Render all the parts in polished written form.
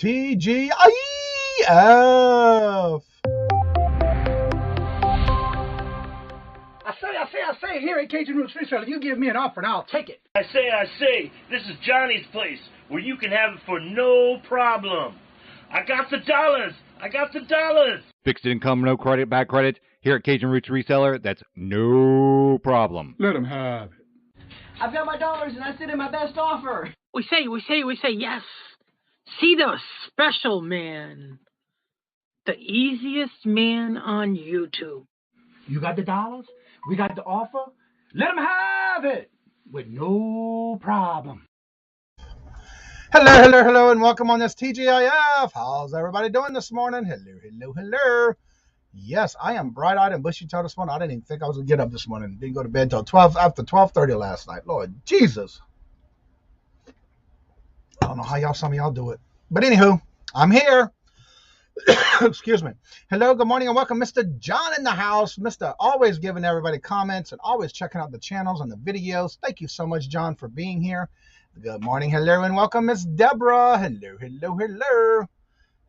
TGIF. I say, here at Kajun Reseller, you give me an offer and I'll take it. I say, this is Johnny's place, where you can have it for no problem. I got the dollars. Fixed income, no credit, bad credit. Here at Cajun Roots Reseller, that's no problem. Let them have it. I've got my dollars and I sit in my best offer. We say yes. See the special man. The easiest man on YouTube. You got the dollars? We got the offer? Let them have it with no problem. Hello, and welcome on this TGIF. How's everybody doing this morning? Hello. Yes, I am bright-eyed and bushy-tailed this morning. I didn't even think I was going to get up this morning. Didn't go to bed till after 12:30 last night. Lord Jesus. I don't know how some of y'all do it. But anywho, I'm here. Excuse me. Hello, good morning, and welcome. Mr. John in the house. Mr. Always giving everybody comments and always checking out the channels and the videos. Thank you so much, John, for being here. Good morning, hello, and welcome, Miss Deborah. Hello.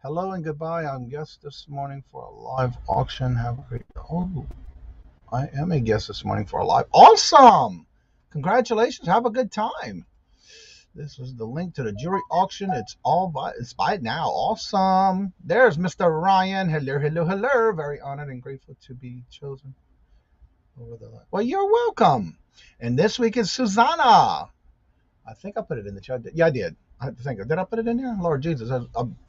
Hello and goodbye. I'm guest this morning for a live auction. Have a great day. Oh, I am a guest this morning for a live. Awesome. Congratulations. Have a good time. This is the link to the jewelry auction. It's by now. Awesome. There's Mr. Ryan. Hello. Very honored and grateful to be chosen over the line. Well, you're welcome. And this week is Susanna. I think I put it in the chat. Yeah, I did. Did I put it in there? Lord Jesus.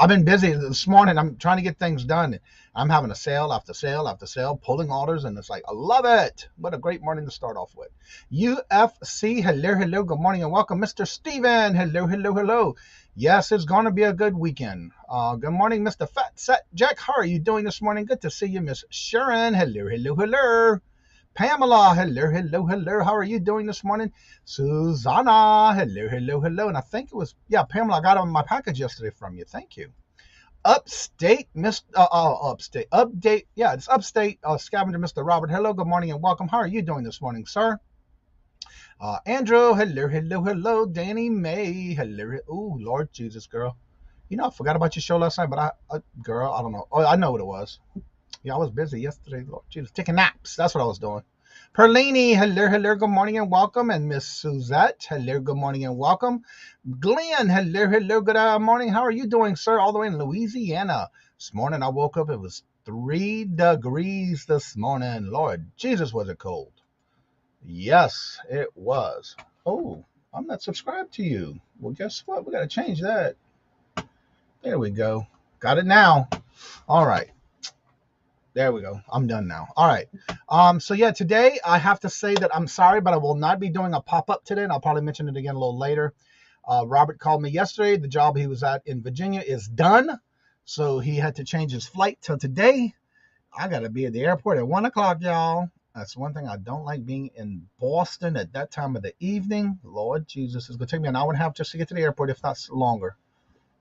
I've been busy this morning. I'm trying to get things done. I'm having a sale after sale, pulling orders, and it's like, I love it. What a great morning to start off with. UFC, hello. Good morning and welcome. Mr. Steven, hello. Yes, it's going to be a good weekend. Good morning, Mr. Fat Set Jack. How are you doing this morning? Good to see you, Miss Sharon. Hello. Pamela, hello. How are you doing this morning? Susanna, hello. And I think it was, Pamela, I got on my package yesterday from you. Thank you. Update, it's Upstate Scavenger, Mr. Robert. Hello, good morning and welcome. How are you doing this morning, sir? Andrew, hello. Danny May, hello. Oh, Lord Jesus, girl. You know, I forgot about your show last night, but I don't know. Oh, I know what it was. Yeah, I was busy yesterday. Lord Jesus, taking naps. That's what I was doing. Perlini, hello, good morning and welcome. And Miss Suzette, hello, good morning and welcome. Glenn, hello, good morning. How are you doing, sir? All the way in Louisiana. This morning I woke up, it was 3 degrees this morning. Lord Jesus, was it cold? Yes, it was. Oh, I'm not subscribed to you. Well, guess what? We got to change that. There we go. Got it now. All right. There we go. I'm done now. All right. So yeah, today I have to say that I'm sorry, but I will not be doing a pop-up today, and I'll probably mention it again a little later. Robert called me yesterday. The job he was at in Virginia is done. So he had to change his flight till today. I got to be at the airport at 1 o'clock, y'all. That's one thing I don't like, being in Boston at that time of the evening. Lord Jesus, it's going to take me an hour and a half just to get to the airport, if not longer.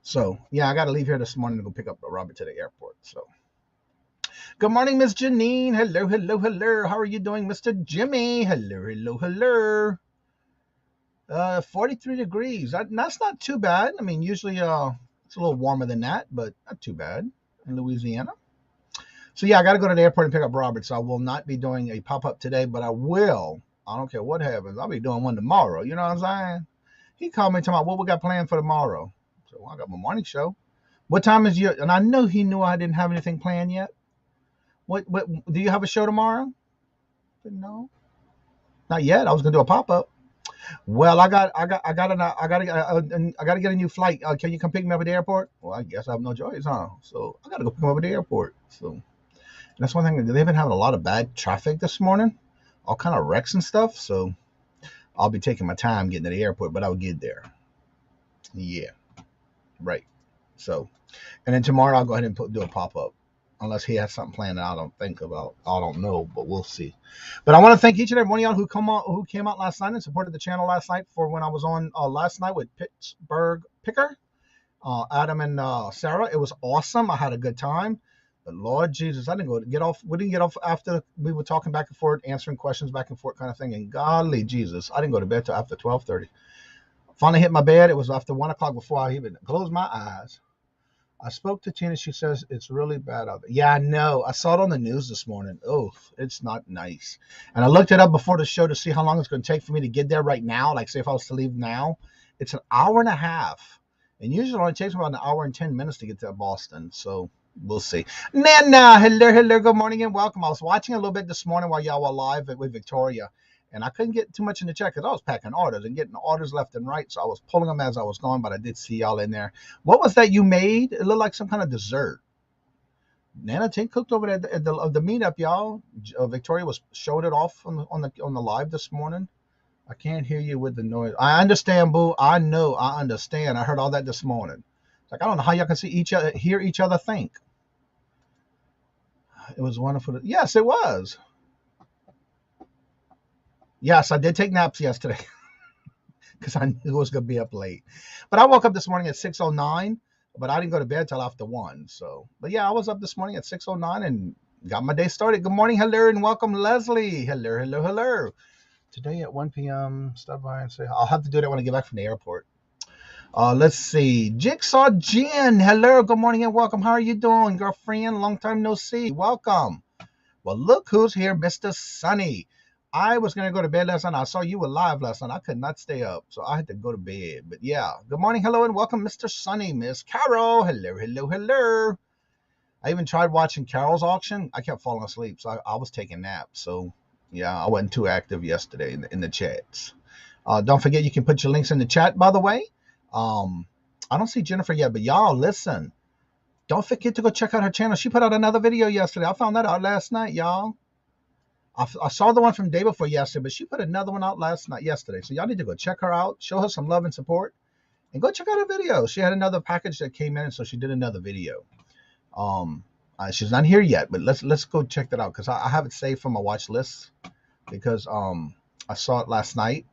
So, yeah, I got to leave here this morning to go pick up Robert to the airport. So, good morning, Miss Janine. Hello, hello, hello. How are you doing, Mr. Jimmy? Hello, hello, hello. 43 degrees. That's not too bad. I mean, usually it's a little warmer than that, but not too bad in Louisiana. So, yeah, I got to go to the airport and pick up Robert. So I will not be doing a pop-up today, but I will. I don't care what happens. I'll be doing one tomorrow. You know what I'm saying? He called me talking about what we got planned for tomorrow. So, well, I got my morning show. What time is your... And I know he knew I didn't have anything planned yet. What do you have a show tomorrow? No. Not yet. I was going to do a pop-up. Well, I got to get a new flight. Can you come pick me up at the airport? Well, I guess I have no choice, huh? So I got to go pick him up at the airport. So that's one thing. They've been having a lot of bad traffic this morning, all kind of wrecks and stuff. So I'll be taking my time getting to the airport, but I'll get there. Yeah, right. So, and then tomorrow I'll go ahead and do a pop-up. Unless he has something planned that I don't think about. I don't know, but we'll see. But I want to thank each and every one of y'all who came out last night and supported the channel last night for when I was on last night with Pittsburgh Picker, Adam and Sarah. It was awesome. I had a good time. But Lord Jesus, I didn't get off. We didn't get off after we were talking back and forth, answering questions back and forth kind of thing. And golly Jesus, I didn't go to bed till after 12:30. Finally hit my bed. It was after 1 o'clock before I even closed my eyes. I spoke to Tina. She says it's really bad out there. Yeah, I know. I saw it on the news this morning. Oh, it's not nice. And I looked it up before the show to see how long it's going to take for me to get there right now. Like, say if I was to leave now, it's an hour and a half. And usually it only takes about an hour and 10 minutes to get to Boston. So we'll see. Nana, hello, good morning and welcome. I was watching a little bit this morning while y'all were live with Victoria. And I couldn't get too much in the chat because I was packing orders and getting orders left and right. So I was pulling them as I was going, but I did see y'all in there. What was that you made? It looked like some kind of dessert. Nana Tink cooked over there at the meetup, y'all. Victoria showed it off on the live this morning. I can't hear you with the noise. I understand, boo. I know. I understand. I heard all that this morning. Like, I don't know how y'all can hear each other think. It was wonderful. Yes, it was. Yes, I did take naps yesterday because I knew it was going to be up late. But I woke up this morning at 6:09, but I didn't go to bed till after 1. So, but yeah, I was up this morning at 6:09 and got my day started. Good morning, hello, and welcome, Leslie. Hello, hello, hello. Today at 1 p.m., stop by and say, I'll have to do that when I get back from the airport. Let's see. Jigsaw Jen, hello, good morning and welcome. How are you doing, girlfriend? Long time no see. Welcome. Well, look who's here, Mr. Sonny. I was going to go to bed last night. I saw you were live last night. I could not stay up, so I had to go to bed. But yeah, good morning, hello, and welcome, Mr. Sonny, Miss Carol. Hello, hello, hello. I even tried watching Carol's auction. I kept falling asleep, so I was taking naps. So yeah, I wasn't too active yesterday in the chats. Don't forget you can put your links in the chat, by the way. I don't see Jennifer yet, but y'all listen. Don't forget to go check out her channel. She put out another video yesterday. I found that out last night, y'all. I saw the one from day before yesterday, but she put another one out yesterday. So y'all need to go check her out, show her some love and support, and go check out her video. She had another package that came in, so she did another video. She's not here yet, but let's go check that out because I have it saved from my watch list because I saw it last night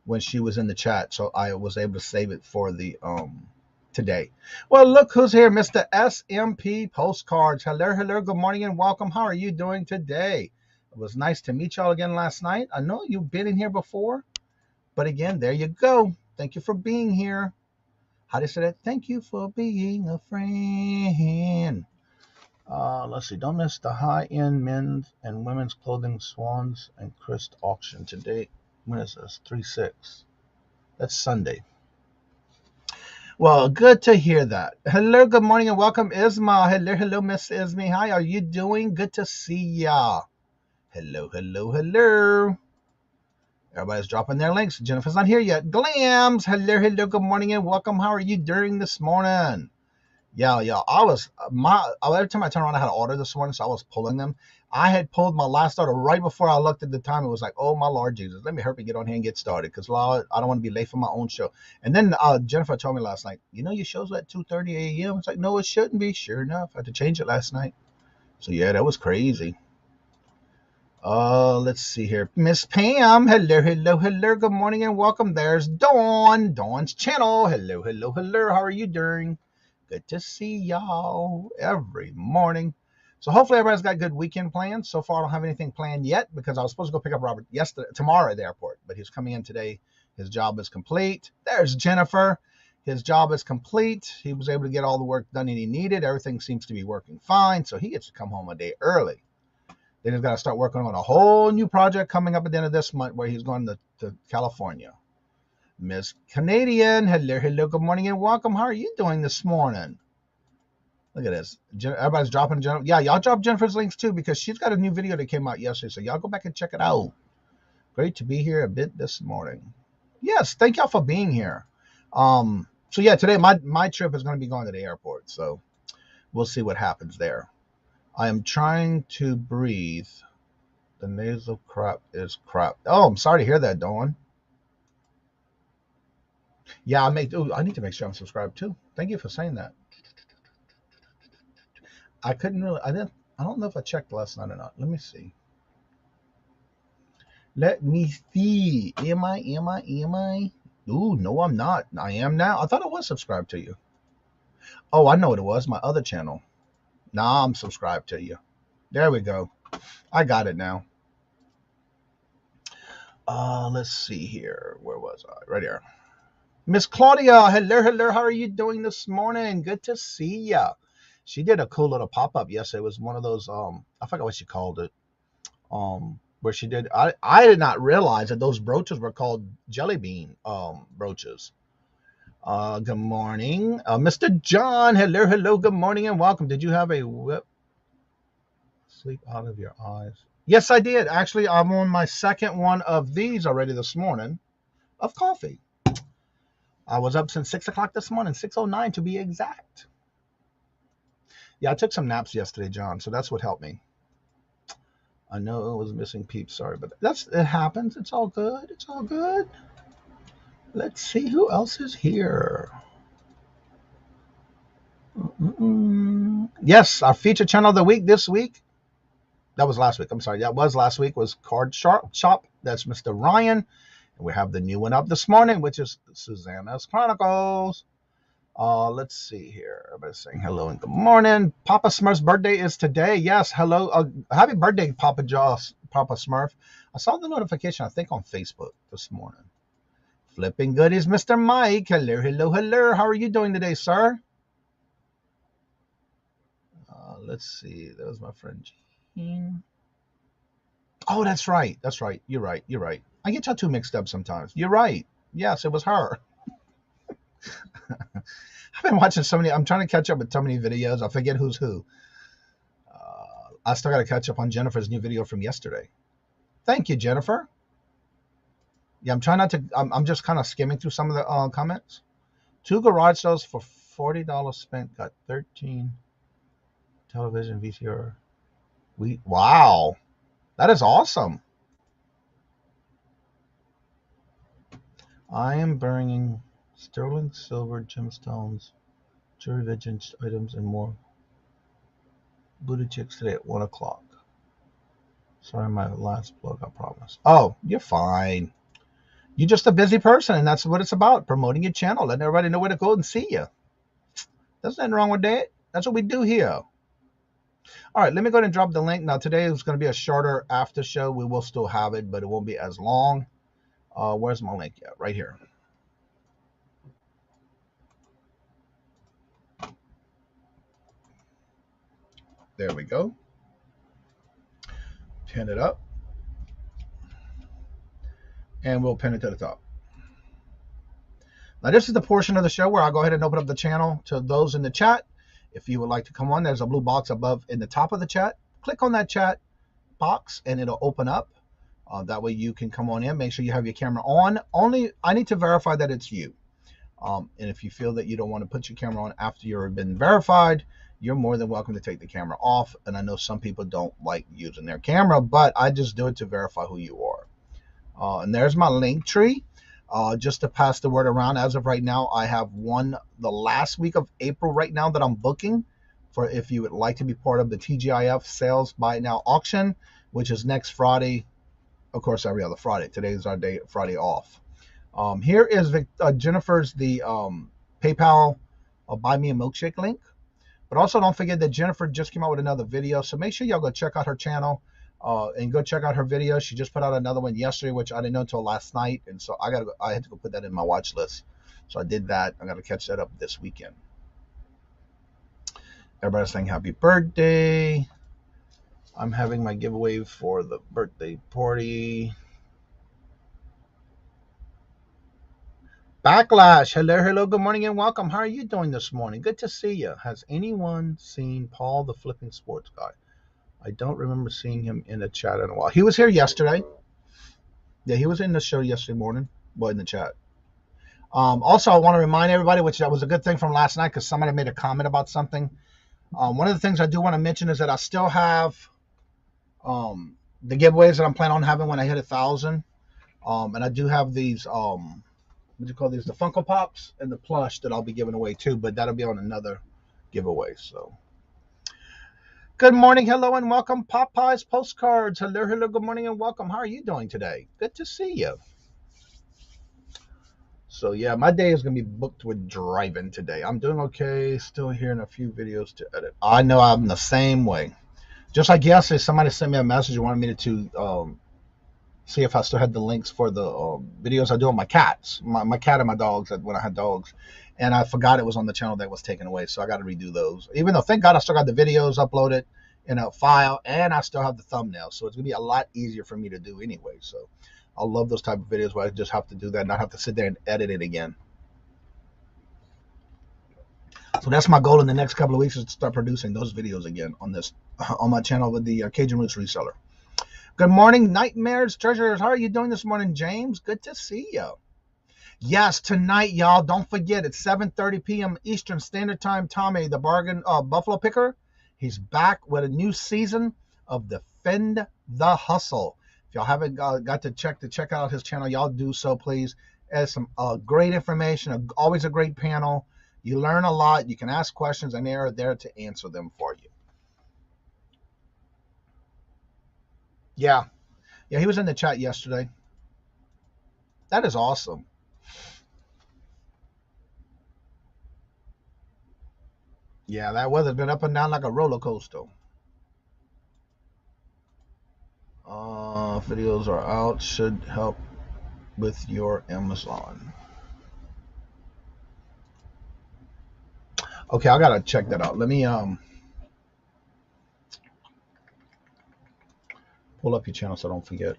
when she was in the chat, so I was able to save it for the today. Well, look who's here, Mr. SMP Postcards. Hello, hello, good morning and welcome. How are you doing today? It was nice to meet y'all again last night. I know you've been in here before, but again, there you go. Thank you for being here. How do you say that? Thank you for being a friend. Let's see. Don't miss the high-end men's and women's clothing Swans and Christ auction today. When is this? 3/6. That's Sunday. Well, good to hear that. Hello, good morning, and welcome, Isma. Hello, hello, Miss Isma. How are you doing? Good to see ya. Hello, hello, hello. Everybody's dropping their links. Jennifer's not here yet. Glams. Hello, hello, good morning, and welcome. How are you doing this morning? Yeah. Every time I turned around, I had an order this morning, so I was pulling them. I had pulled my last order right before I looked at the time. It was like, oh my Lord Jesus, let me hurry get on here and get started, because Lord, I don't want to be late for my own show. And then Jennifer told me last night, your show's at 2:30 a.m. It's like, no, it shouldn't be. Sure enough, I had to change it last night. So yeah, that was crazy. Let's see here. Miss Pam, hello. Good morning and welcome. There's Dawn's channel. Hello. How are you doing? Good to see y'all every morning. So hopefully everybody's got good weekend plans. So far, I don't have anything planned yet, because I was supposed to go pick up Robert tomorrow at the airport, but he's coming in today. His job is complete. There's Jennifer. His job is complete. He was able to get all the work done that he needed. Everything seems to be working fine, so he gets to come home a day early. Then he's got to start working on a whole new project coming up at the end of this month, where he's going to California. Miss Canadian, hello, good morning and welcome. How are you doing this morning? Look at this. Everybody's dropping Jennifer. Yeah, y'all drop Jennifer's links too, because she's got a new video that came out yesterday. So y'all go back and check it out. Great to be here a bit this morning. Yes, thank y'all for being here. So yeah, today my trip is going to be going to the airport. So we'll see what happens there. I am trying to breathe. The nasal crap is crap. Oh, I'm sorry to hear that, Dawn. Yeah, I need to make sure I'm subscribed too. Thank you for saying that. I don't know if I checked last night or not. Let me see. Am I? Ooh, no, I'm not. I am now. I thought I was subscribed to you. Oh, I know what it was. My other channel. Nah, I'm subscribed to you. There we go. I got it now. Let's see here. Where was I? Right here. Miss Claudia, hello. How are you doing this morning? Good to see ya. She did a cool little pop-up yesterday. It was one of those, I forgot what she called it. Where she did, I did not realize that those brooches were called jelly bean brooches. Good morning. Mr. John, hello, good morning and welcome. Did you have a whip sleep out of your eyes? Yes, I did. Actually, I'm on my second one of these already this morning of coffee. I was up since 6 o'clock this morning, 6:09 to be exact. Yeah, I took some naps yesterday, John, so that's what helped me. I know I was missing peeps, sorry, but it happens. It's all good. It's all good. Let's see who else is here. Yes, our feature channel of the week this week. That was last week. I'm sorry. That was last week. Was Card Shop. That's Mr. Ryan. And we have the new one up this morning, which is Susanna's Chronicles. Let's see here. Everybody's saying hello and good morning. Papa Smurf's birthday is today. Yes, hello. Happy birthday, Papa Smurf. I saw the notification, I think, on Facebook this morning. Flipping goodies, Mr. Mike. Hello. How are you doing today, sir? Let's see. That was my friend Jean. Oh, that's right. You're right. I get y'all two mixed up sometimes. You're right. Yes, it was her. I've been watching so many. I'm trying to catch up with so many videos. I forget who's who. I still got to catch up on Jennifer's new video from yesterday. Thank you, Jennifer. Yeah, I'm trying not to. I'm just kind of skimming through some of the comments. 2 garage sales for $40 spent. Got 13 television VCR. Wow, that is awesome. I am bringing sterling silver gemstones, jewelry vintage items, and more booty chicks today at 1 o'clock. Sorry, my last plug, I promise. Oh, you're fine. You're just a busy person, and that's what it's about, promoting your channel, letting everybody know where to go and see you. There's nothing wrong with that. That's what we do here. All right, let me go ahead and drop the link. Now, today is going to be a shorter after show. We will still have it, but it won't be as long. Where's my link? Yeah, right here. There we go. Pin it up. And we'll pin it to the top. Now, this is the portion of the show where I'll go ahead and open up the channel to those in the chat. If you would like to come on, there's a blue box above in the top of the chat. Click on that chat box and it'll open up. That way you can come on in. Make sure you have your camera on. I need to verify that it's you. And if you feel that you don't want to put your camera on after you've been verified, you're more than welcome to take the camera off. And I know some people don't like using their camera, but I just do it to verify who you are. And there's my link tree. Just to pass the word around, as of right now, I have the last week of April right now that I'm booking for if you would like to be part of the TGIF Sales Buy It Now auction, which is next Friday. Of course, every other Friday. Today is our day, Friday off. Here is Jennifer's PayPal Buy Me a Milkshake link. But also don't forget that Jennifer just came out with another video. So make sure y'all go check out her channel and go check out her video. She just put out another one yesterday, which I didn't know until last night. And so I had to go put that in my watch list. So I did that. I got to catch that up this weekend. Everybody's saying happy birthday. I'm having my giveaway for the birthday party. Backlash. Hello, good morning and welcome. How are you doing this morning? Good to see you. Has anyone seen Paul the Flipping Sports Guy? I don't remember seeing him in the chat in a while. He was here yesterday. Yeah, he was in the show yesterday morning. Well, in the chat. Also, I want to remind everybody, which that was a good thing from last night because somebody made a comment about something. One of the things I do want to mention is that I still have the giveaways that I'm planning on having when I hit 1,000. And I do have these, what do you call these? The Funko Pops and the plush that I'll be giving away too, but that'll be on another giveaway. So, good morning, hello, and welcome. Popeyes Postcards. Hello, good morning, and welcome. How are you doing today? Good to see you. So, yeah, my day is going to be booked with driving today. I'm doing okay. Still hearing a few videos to edit. I know I'm the same way. Just like yesterday, somebody sent me a message and wanted me to see if I still had the links for the videos I do on my cats. My cat and my dogs, when I had dogs. And I forgot it was on the channel that was taken away, so I got to redo those. Even though, thank God, I still got the videos uploaded in a file, and I still have the thumbnail. So it's going to be a lot easier for me to do anyway. So I love those type of videos where I just have to do that and not have to sit there and edit it again. So that's my goal in the next couple of weeks, is to start producing those videos again on my channel with the Cajun Roots Reseller. Good morning, Nightmares Treasures. How are you doing this morning, James? Good to see you. Yes, tonight, y'all, don't forget, it's 7:30 p.m. Eastern Standard Time. Tommy, the bargain Buffalo Picker, he's back with a new season of Defend the Hustle. If y'all haven't got to check out his channel, y'all do so, please. There's some great information, always a great panel. You learn a lot. You can ask questions, and they're there to answer them for you. Yeah, he was in the chat yesterday. That is awesome. Yeah, that weather's been up and down like a roller coaster. Videos are out. Should help with your Amazon. Okay, I gotta check that out. Let me pull up your channel so I don't forget.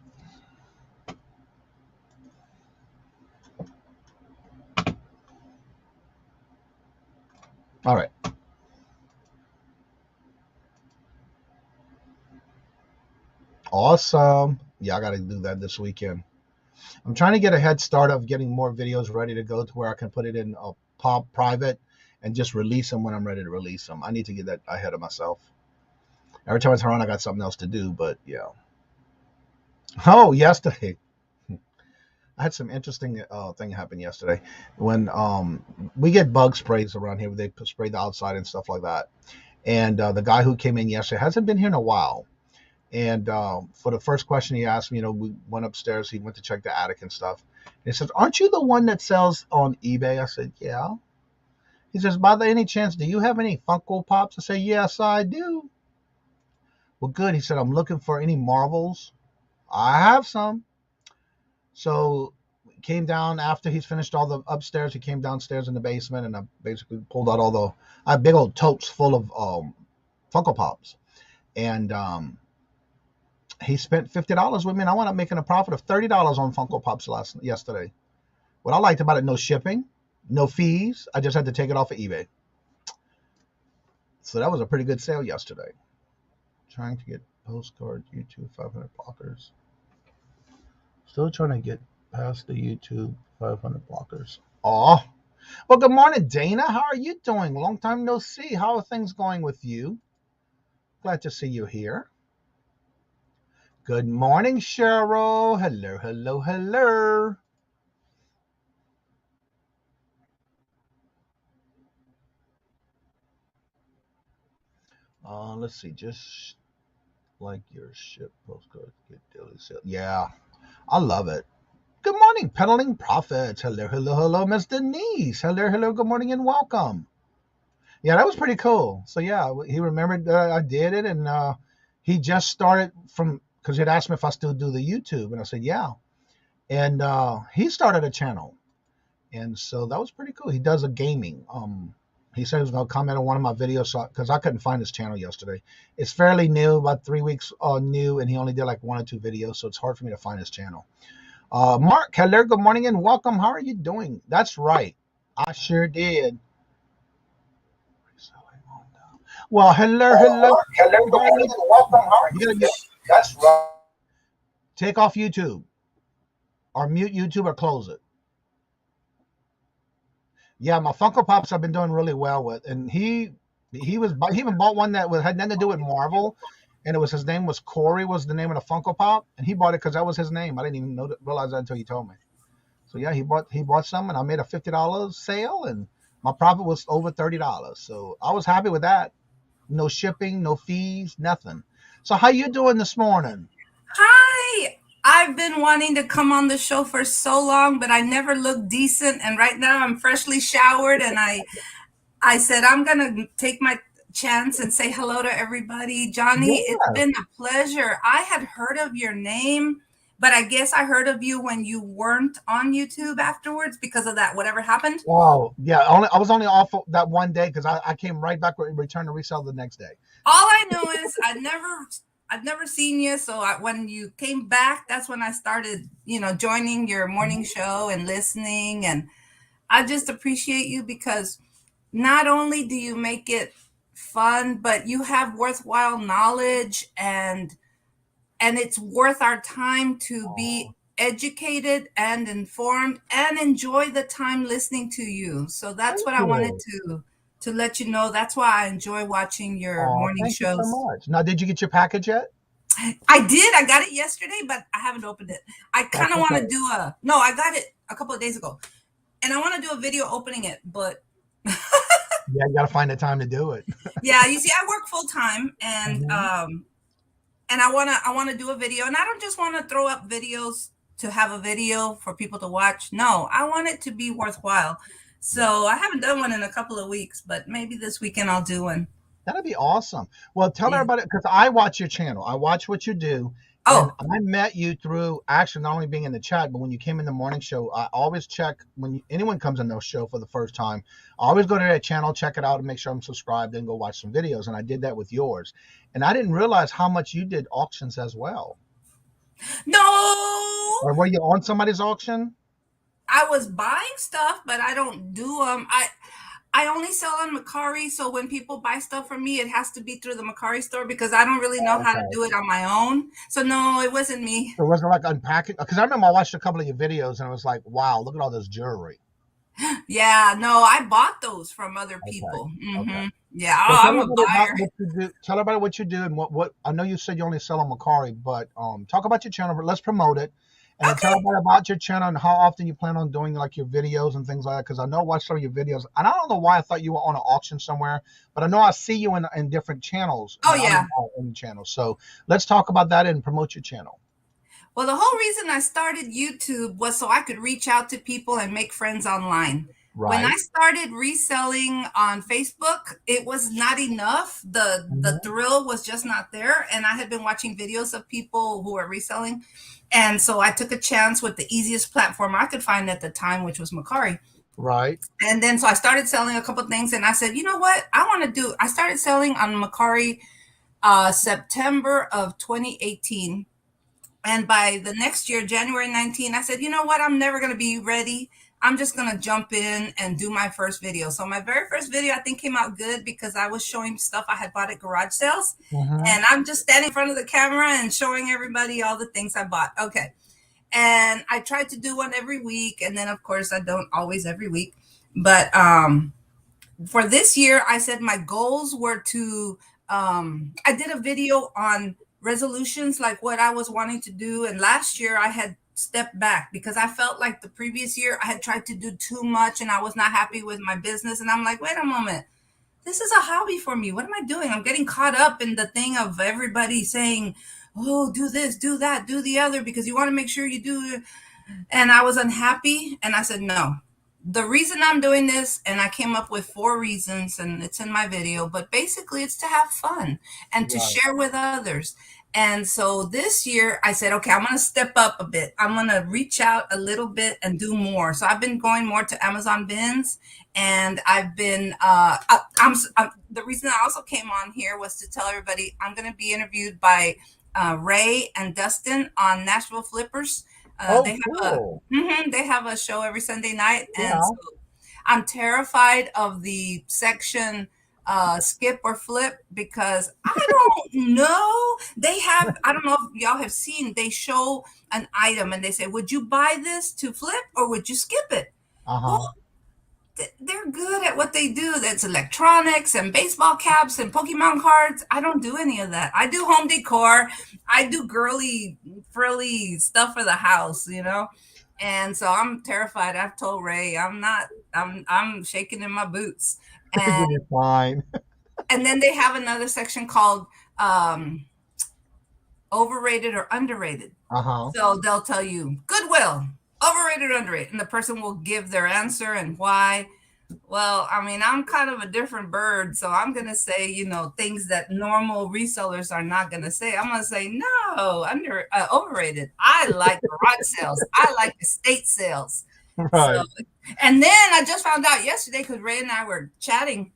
All right. Awesome. Yeah, I got to do that this weekend. I'm trying to get a head start of getting more videos ready to go to where I can put it in a private and just release them when I'm ready to release them. I need to get that ahead of myself. Every time I turn on, I got something else to do, but yeah. Oh, yesterday. I had some interesting thing happen yesterday. When we get bug sprays around here, they spray the outside and stuff like that. And the guy who came in yesterday hasn't been here in a while. And for the first question he asked me, we went upstairs. He went to check the attic and stuff. And he says, "Aren't you the one that sells on eBay?" I said, "Yeah." He says, "By any chance, do you have any Funko Pops?" I say, "Yes, I do." "Well, good." He said, "I'm looking for any Marvels." "I have some." So he came down after he's finished all the upstairs. He came downstairs in the basement, and I basically pulled out I have big old totes full of Funko Pops. And he spent $50 with me, and I wound up making a profit of $30 on Funko Pops yesterday. What I liked about it, no shipping, no fees. I just had to take it off of eBay. So that was a pretty good sale yesterday. Trying to get postcard YouTube 500 blockers. Still trying to get past the YouTube 500 blockers. Aw. Well, good morning, Dana. How are you doing? Long time no see. How are things going with you? Glad to see you here. Good morning, Cheryl. Hello, hello, hello. Let's see. Just like your ship postcard. Get daily sale. Yeah, I love it. Good morning, Peddling Profits. Hello, hello, hello, Miss Denise. Hello, hello, good morning and welcome. Yeah, that was pretty cool. So yeah, he remembered I did it, and he just started from because he'd asked me if I still do the YouTube, and I said yeah, and he started a channel, and so that was pretty cool. He does a gaming. He said he was going to comment on one of my videos because I couldn't find his channel yesterday. It's fairly new, about 3 weeks new, and he only did like 1 or 2 videos, so it's hard for me to find his channel. Mark, hello, good morning and welcome. How are you doing? That's right. I sure did. Well, hello, hello. Mark, hello, good morning and welcome. How are you doing? That's right. Take off YouTube or mute YouTube or close it. Yeah, my Funko Pops I've been doing really well with, and he even bought one that had nothing to do with Marvel, and his name was Corey was the name of the Funko Pop, and he bought it because that was his name. I didn't even realize that until he told me. So yeah, he bought some, and I made a $50 sale, and my profit was over $30. So I was happy with that. No shipping, no fees, nothing. So how you doing this morning? Hi. I've been wanting to come on the show for so long, but I never looked decent. And right now I'm freshly showered, and I said I'm gonna take my chance and say hello to everybody. Johnny, Yeah. It's been a pleasure. I had heard of your name, but I guess I heard of you when you weren't on YouTube afterwards because of that whatever happened. Wow. Yeah. I was only off that one day because I came right back with Return to Resell the next day. All I know is I've never seen you. So when you came back, that's when I started, joining your morning show and listening. And I just appreciate you because not only do you make it fun, but you have worthwhile knowledge, and it's worth our time to be educated and informed and enjoy the time listening to you. So that's what I wanted to let you know. That's why I enjoy watching your morning shows. Thank you so much. Now, did you get your package yet? I did. I got it yesterday, but I haven't opened it. I kind of want to do I got it a couple of days ago, and I want to do a video opening it, but yeah, you got to find the time to do it. Yeah, you see, I work full time, and and I want to do a video, and I don't just want to throw up videos to have a video for people to watch. No, I want it to be worthwhile. So I haven't done one in a couple of weeks, but maybe this weekend I'll do one. That'd be awesome. Well, tell everybody, because I watch your channel. I watch what you do. Oh, and I met you through actually not only being in the chat, but when you came in the morning show, I always check when anyone comes in the show for the first time. I always go to that channel, check it out, and make sure I'm subscribed, and go watch some videos. And I did that with yours, and I didn't realize how much you did auctions as well. No. Or were you on somebody's auction? I was buying stuff, but I don't do them. I only sell on Mercari, so when people buy stuff from me, it has to be through the Mercari store because I don't really know how to do it on my own. So no, it wasn't me. So was it like unpacking? Because I remember I watched a couple of your videos and I was like, wow, look at all this jewelry. Yeah, no, I bought those from other people. Okay. Yeah, I'm a buyer. Tell everybody what you do and what I know you said you only sell on Mercari, but talk about your channel, but let's promote it. And tell everybody about your channel and how often you plan on doing like your videos and things like that. Because I know I watched some of your videos, and I don't know why I thought you were on an auction somewhere, but I know I see you in different channels. Oh yeah, in channels. So let's talk about that and promote your channel. Well, the whole reason I started YouTube was so I could reach out to people and make friends online. Right. When I started reselling on Facebook, it was not enough. The thrill was just not there. And I had been watching videos of people who were reselling. And so I took a chance with the easiest platform I could find at the time, which was Mercari. Right. And then so I started selling a couple of things, and I said, you know what? I started selling on Mercari September of 2018. And by the next year, January 19, I said, you know what? I'm never going to be ready. I'm just going to jump in and do my first video. So my very first video, I think, came out good because I was showing stuff I had bought at garage sales. And I'm just standing in front of the camera and showing everybody all the things I bought. Okay. And I tried to do one every week. And then, of course, I don't always every week. But for this year, I said my goals were to, I did a video on resolutions, like what I was wanting to do. And last year I had stepped back because I felt like the previous year I had tried to do too much and I was not happy with my business. And I'm like, wait a moment, this is a hobby for me. What am I doing? I'm getting caught up in the thing of everybody saying, oh, do this, do that, do the other, because you want to make sure you do. And I was unhappy. And I said, no, the reason I'm doing this, and I came up with 4 reasons, and it's in my video, but basically it's to have fun and to share with others. And so this year I said, okay, I'm going to step up a bit. I'm going to reach out a little bit and do more. So I've been going more to Amazon bins, and I've been, the reason I also came on here was to tell everybody I'm going to be interviewed by Ray and Dustin on Nashville Flippers. They have a show every Sunday night, and so I'm terrified of the section skip or flip, because I don't know. They have, I don't know if y'all have seen, they show an item and they say, would you buy this to flip or would you skip it? Well, they're good at what they do. That's electronics and baseball caps and Pokemon cards. I don't do any of that. I do home decor. I do girly, frilly stuff for the house, you know? And so I'm terrified. I've told Ray, I'm shaking in my boots. And you're fine. And then they have another section called overrated or underrated. So they'll tell you Goodwill, overrated or underrated, and the person will give their answer and why. Well, I mean, I'm kind of a different bird, so I'm going to say, you know, things that normal resellers are not going to say. I'm going to say, no, overrated. I like garage sales. I like estate sales. Right. So, and then I just found out yesterday, because Ray and I were chatting,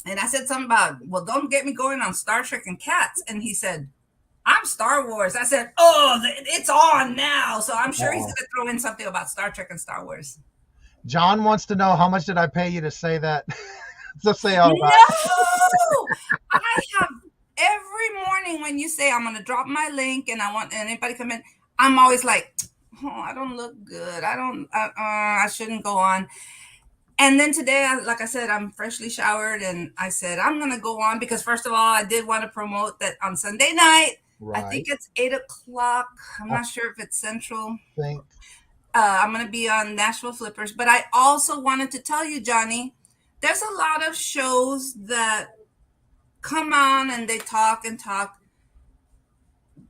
and I said something about, well, don't get me going on Star Trek and cats. And he said, I'm Star Wars. I said, oh, it's on now. So I'm sure he's going to throw in something about Star Trek and Star Wars. John wants to know, how much did I pay you to say that? To say all that. No, I have every morning when you say I'm going to drop my link and I want anybody come in, I'm always like, oh, I don't look good. I shouldn't go on. And then today, like I said, I'm freshly showered, and I said, I'm going to go on because, first of all, I did want to promote that on Sunday night. Right. I think it's 8:00. I'm not sure if it's Central. I'm going to be on Nashville Flippers. But I also wanted to tell you, Johnny, there's a lot of shows that come on and they talk and talk,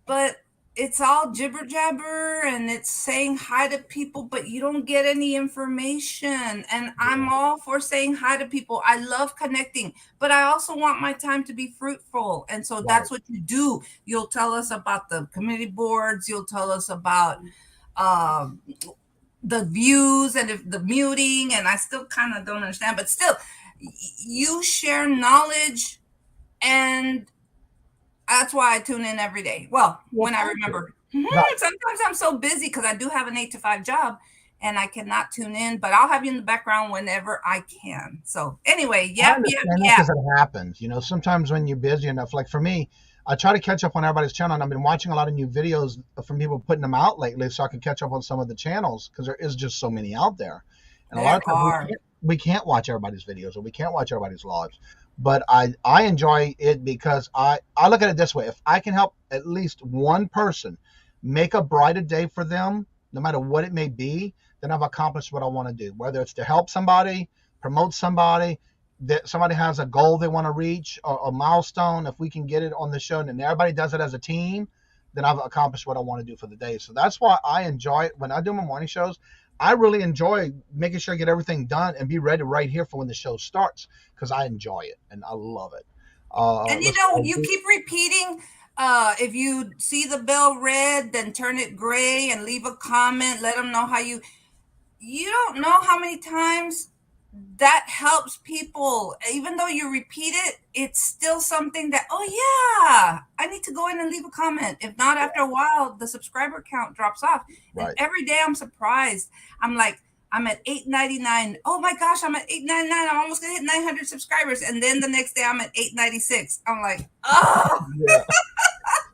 but it's all jibber jabber and it's saying hi to people, but you don't get any information. And I'm all for saying hi to people. I love connecting, but I also want my time to be fruitful. And so that's what you do. You'll tell us about the committee boards. You'll tell us about the views and if the muting. And I still kind of don't understand, but still you share knowledge, and that's why I tune in every day. Well, when I remember. Sometimes I'm so busy because I do have an 8 to 5 job and I cannot tune in, but I'll have you in the background whenever I can. So anyway, because it happens. You know, sometimes when you're busy enough, like for me, I try to catch up on everybody's channel, and I've been watching a lot of new videos from people putting them out lately so I can catch up on some of the channels, because there is just so many out there. And a lot of times we can't watch everybody's videos, or we can't watch everybody's lives. But I enjoy it because I look at it this way. If I can help at least one person make a brighter day for them, no matter what it may be, then I've accomplished what I want to do. Whether it's to help somebody, promote somebody, that somebody has a goal they want to reach, or a milestone, if we can get it on the show and everybody does it as a team, then I've accomplished what I want to do for the day. So that's why I enjoy it. When I do my morning shows, I really enjoy making sure I get everything done and be ready right here for when the show starts, because I enjoy it and I love it. And you know, you keep repeating, if you see the bell red, then turn it gray and leave a comment. Let them know how you don't know how many times that helps people. Even though you repeat it, it's still something that, oh yeah, I need to go in and leave a comment. If not, after a while, the subscriber count drops off. And every day I'm surprised. I'm like, I'm at 899. Oh my gosh, I'm at 899. I'm almost gonna hit 900 subscribers. And then the next day I'm at 896. I'm like, oh. Yeah.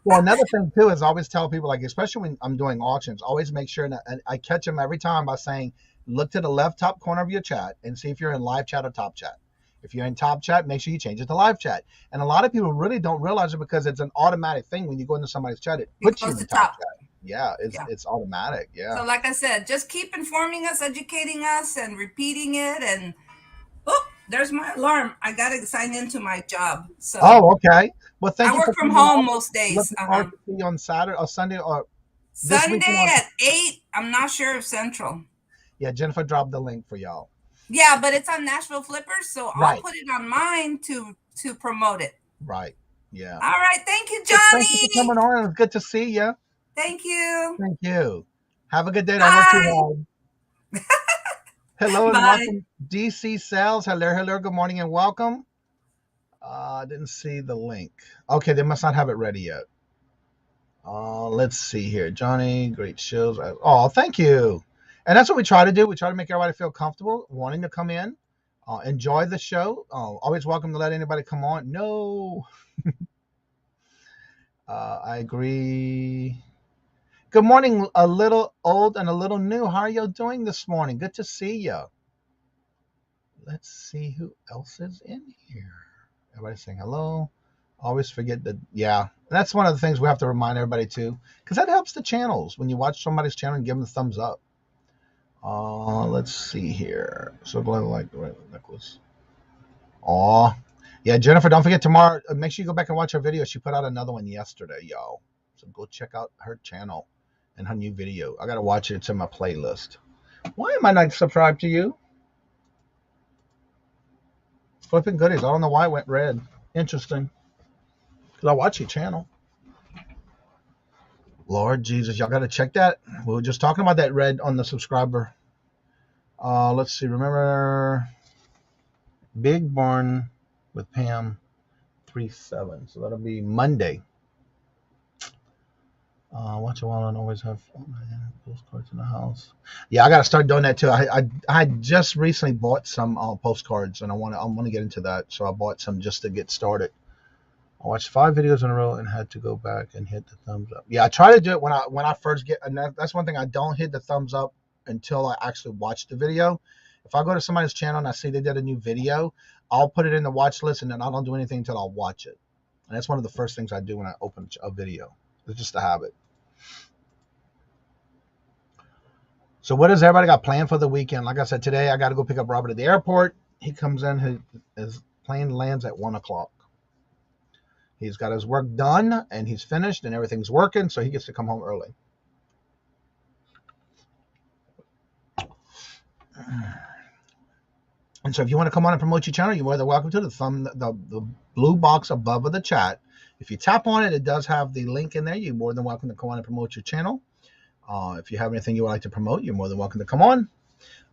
Well, another thing too is I always tell people, like, especially when I'm doing auctions, always make sure that I catch them every time by saying, look to the left top corner of your chat and see if you're in live chat or top chat. If you're in top chat, make sure you change it to live chat. And a lot of people really don't realize it because it's an automatic thing. When you go into somebody's chat, it puts you in the top chat. Yeah, it's automatic. Yeah. So like I said, just keep informing us, educating us, and repeating it. And oh, there's my alarm. I gotta sign into my job. So okay. Well, thank you. I work from home most days. Looking forward to see you on Saturday or Sunday or Sunday at 8. I'm not sure of Central. Yeah, Jennifer dropped the link for y'all. Yeah, but it's on Nashville Flippers, so I'll put it on mine to promote it. Right. Yeah. All right. Thank you, Johnny. Thank you for coming on. It's good to see you. Thank you. Thank you. Have a good day. Don't work too hard. Hello and welcome, DC Sales. Hello. Good morning and welcome. I didn't see the link. Okay, they must not have it ready yet. Let's see here. Johnny, great shows. Oh, thank you. And that's what we try to do. We try to make everybody feel comfortable, wanting to come in, enjoy the show. Always welcome to let anybody come on. No. I agree. Good morning, a little old and a little new. How are you doing this morning? Good to see you. Let's see who else is in here. Everybody's saying hello. Always forget that. Yeah, that's one of the things we have to remind everybody too, because that helps the channels. When you watch somebody's channel and give them the thumbs up. Let's see here. So like the right necklace. Yeah, Jennifer, don't forget tomorrow. Make sure you go back and watch her video. She put out another one yesterday, y'all. So go check out her channel and her new video. I gotta watch it. It's in my playlist. Why am I not subscribed to you? Flipping goodies. I don't know why it went red. Interesting. Because I watch your channel. Lord Jesus, y'all got to check that. We were just talking about that red on the subscriber. Let's see. Remember Big Barn with Pam 3/7. So that'll be Monday. Watch a while and always have postcards in the house. Yeah, I got to start doing that too. I just recently bought some postcards and I want to get into that. So I bought some just to get started. I watched 5 videos in a row and had to go back and hit the thumbs up. Yeah, I try to do it when I first get, and that's one thing, I don't hit the thumbs up until I actually watch the video. If I go to somebody's channel and I see they did a new video, I'll put it in the watch list and then I don't do anything until I'll watch it. And that's one of the first things I do when I open a video. It's just a habit. So what has everybody got planned for the weekend? Like I said, today I got to go pick up Robert at the airport. He comes in, his plane lands at 1 o'clock. He's got his work done and he's finished and everything's working, so he gets to come home early. And so if you want to come on and promote your channel, you're more than welcome to. The blue box above of the chat. If you tap on it, it does have the link in there. You're more than welcome to come on and promote your channel. If you have anything you would like to promote, you're more than welcome to come on.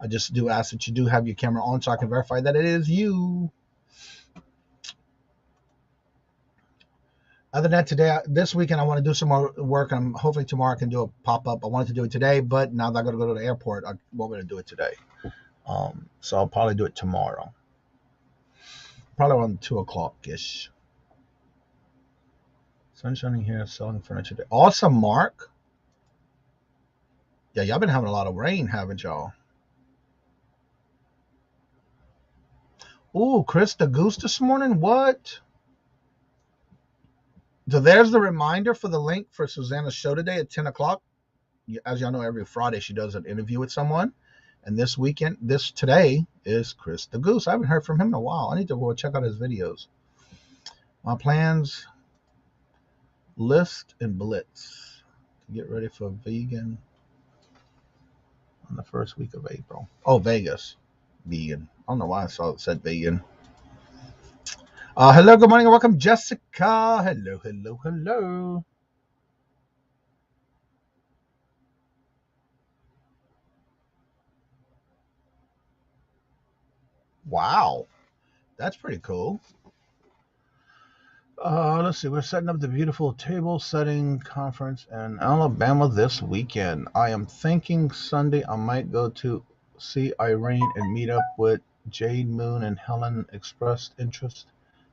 I just do ask that you do have your camera on so I can verify that it is you. Other than that, this weekend, I want to do some more work. And hopefully tomorrow I can do a pop-up. I wanted to do it today, but now that I got to go to the airport, I won't be able to do it today. So I'll probably do it tomorrow. Probably around 2 o'clock-ish. Sun shining here, selling furniture today. Awesome, Mark. Yeah, y'all been having a lot of rain, haven't y'all? Ooh, Chris the Goose this morning? What? So there's the reminder for the link for Susanna's show today at 10 o'clock. As y'all know, every Friday she does an interview with someone. And today is Chris the Goose. I haven't heard from him in a while. I need to go check out his videos. My plans, list and blitz to get ready for vegan on the first week of April. Oh, Vegas. Vegan. I don't know why I said vegan. Hello, good morning, and welcome, Jessica. Hello. Wow, that's pretty cool. Let's see. We're setting up the beautiful table setting conference in Alabama this weekend. I am thinking Sunday I might go to see Irene and meet up with Jade Moon and Helen expressed interest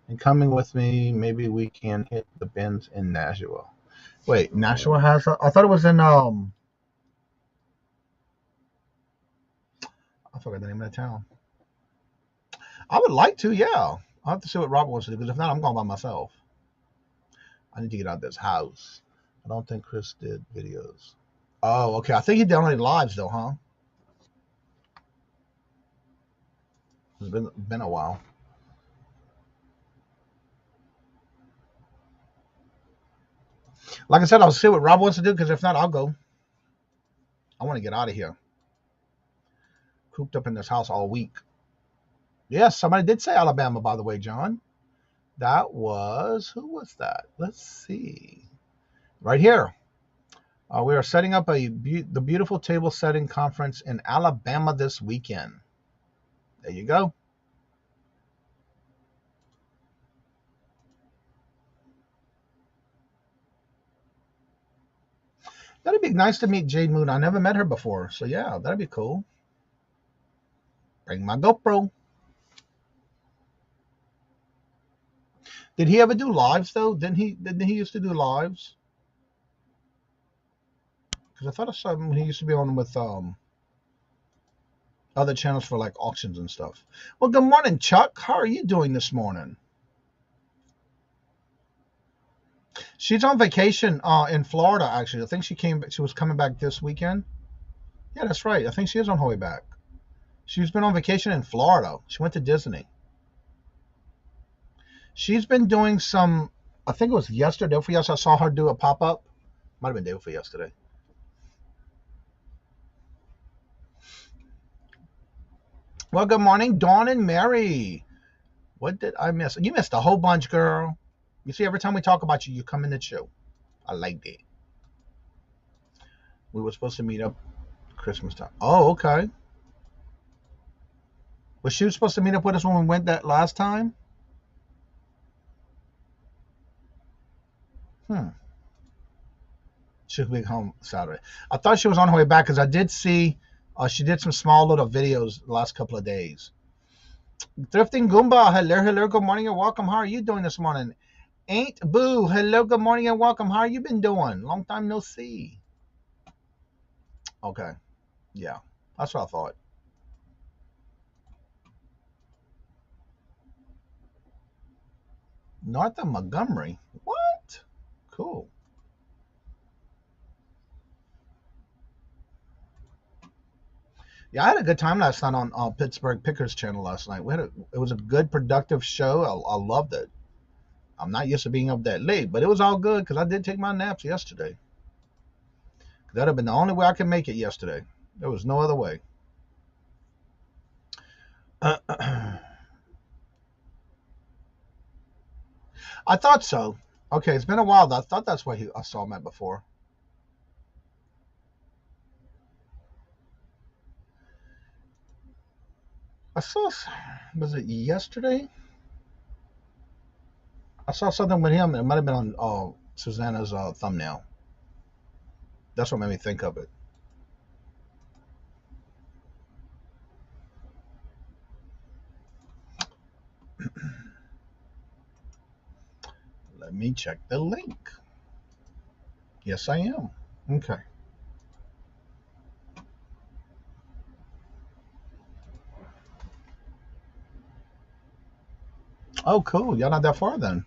in coming with me. Maybe we can hit the bins in Nashua. Wait, Nashua has I thought it was in I forgot the name of the town. I would like to, yeah. I'll have to see what Robert wants to do, because if not, I'm going by myself. I need to get out of this house. I don't think Chris did videos. Oh, okay. I think he downloaded lives, though, huh? It's been a while. Like I said, I'll see what Rob wants to do, because if not, I'll go. I want to get out of here. Cooped up in this house all week. Yes, somebody did say Alabama, by the way, John. That was, who was that? Let's see. Right here. We are setting up the beautiful table setting conference in Alabama this weekend. There you go. That'd be nice to meet Jade Moon. I never met her before, so yeah, that'd be cool. Bring my GoPro. Did he ever do lives though? Didn't he used to do lives? Because I thought I saw him when he used to be on with other channels for like auctions and stuff. Well, good morning, Chuck. How are you doing this morning? She's on vacation in Florida, actually. I think she was coming back this weekend. Yeah, that's right. I think she is on her way back. She's been on vacation in Florida. She went to Disney. She's been doing some, I think it was yesterday. Day before yesterday, I saw her do a pop-up. Might have been day before yesterday. Well, good morning, Dawn and Mary. What did I miss? You missed a whole bunch, girl. You see, every time we talk about you, you come in the show. I like that. We were supposed to meet up Christmas time. Oh, okay. Was she supposed to meet up with us when we went that last time? She'll be home Saturday. I thought she was on her way back, because I did see she did some small little videos the last couple of days. Thrifting Goomba, hello, good morning and welcome. How are you doing this morning? Ain't Boo, hello, good morning and welcome. How you been doing? Long time no see. Okay, yeah, that's what I thought. North of Montgomery. What? Cool. Yeah, I had a good time last night on Pittsburgh Pickers channel last night. It was a good, productive show. I loved it. I'm not used to being up that late, but it was all good, because I did take my naps yesterday. That'd have been the only way I could make it yesterday. There was no other way. I thought so. Okay, it's been a while, though. I thought that's where I saw him at before. Was it yesterday? I saw something with him. It might have been on Susanna's thumbnail. That's what made me think of it. Let me check the link. Yes, I am. Okay. Oh, cool. Y'all not that far then.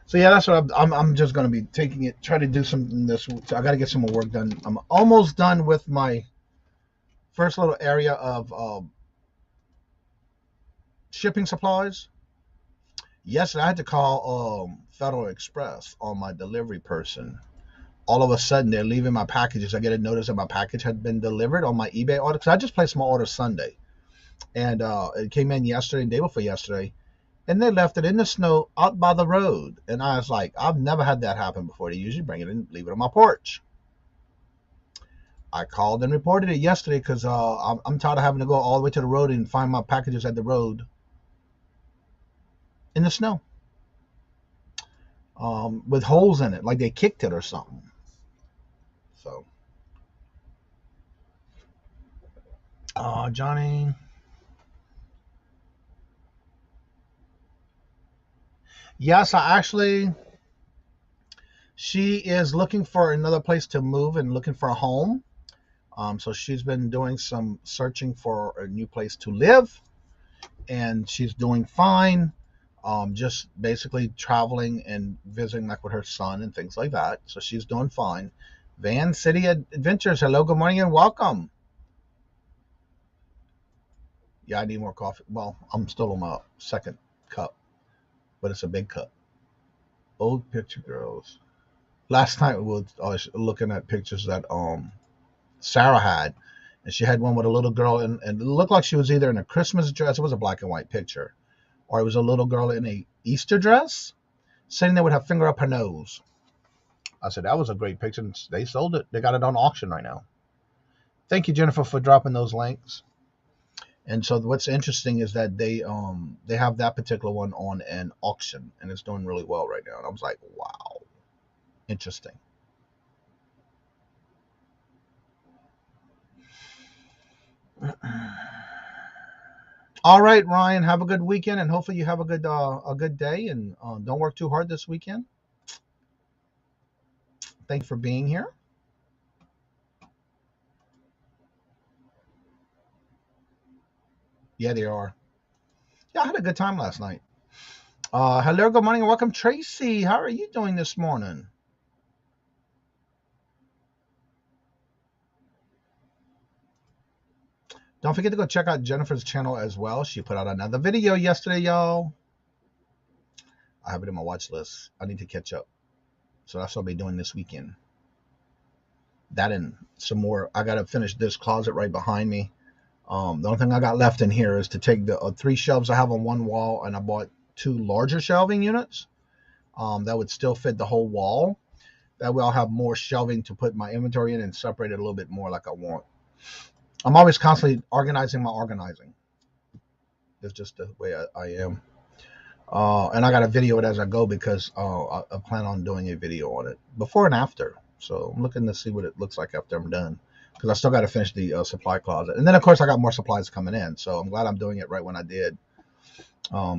So yeah, that's what I'm just going to be taking it, try to do something this week. So I got to get some more work done. I'm almost done with my first little area of shipping supplies. Yes, I had to call Federal Express on my delivery person. All of a sudden, they're leaving my packages. I get a notice that my package had been delivered on my eBay order, because I just placed my order Sunday. And it came in yesterday, day before yesterday. And they left it in the snow out by the road. And I was like, I've never had that happen before. They usually bring it in, leave it on my porch. I called and reported it yesterday, because I'm tired of having to go all the way to the road and find my packages at the road in the snow. With holes in it, like they kicked it or something. So, Johnny. Yes, She is looking for another place to move and looking for a home. So she's been doing some searching for a new place to live, and she's doing fine. Just basically traveling and visiting like with her son and things like that. So she's doing fine. Van City Adventures. Hello, good morning, and welcome. Yeah, I need more coffee. Well, I'm still on my second cup, but it's a big cup. Old picture girls. Last night I was looking at pictures that Sarah had, and she had one with a little girl, and it looked like she was either in a Christmas dress. It was a black and white picture, or it was a little girl in a Easter dress, sitting there with her finger up her nose. I said, that was a great picture. And they sold it. They got it on auction right now. Thank you, Jennifer, for dropping those links. And so what's interesting is that they have that particular one on an auction, and it's doing really well right now. And I was like, wow, interesting. All right, Ryan, have a good weekend, and hopefully you have a good day, and don't work too hard this weekend. Thanks for being here. Yeah, they are. Yeah, I had a good time last night. Hello, good morning, and welcome, Tracy. How are you doing this morning? Don't forget to go check out Jennifer's channel as well. She put out another video yesterday, y'all. I have it in my watch list. I need to catch up. So that's what I'll be doing this weekend. That and some more. I got to finish this closet right behind me. The only thing I got left in here is to take the 3 shelves I have on one wall, and I bought 2 larger shelving units that would still fit the whole wall. That way I'll have more shelving to put my inventory in and separate it a little bit more like I want. I'm always constantly organizing my organizing. It's just the way I am. And I got to video it as I go because I plan on doing a video on it before and after. So I'm looking to see what it looks like after I'm done, because I still got to finish the supply closet. And then, of course, I got more supplies coming in. So I'm glad I'm doing it right when I did,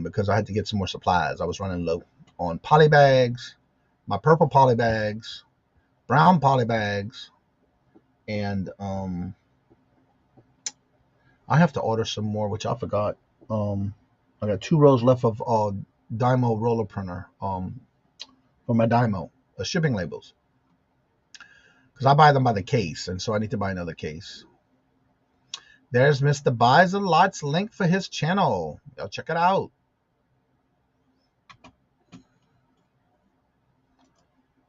because I had to get some more supplies. I was running low on poly bags, my purple poly bags, brown poly bags, and I have to order some more, which I forgot. I got 2 rows left of Dymo roller printer for my Dymo, shipping labels. Because I buy them by the case, and so I need to buy another case. There's Mr. Buys a Lot's link for his channel. Y'all check it out.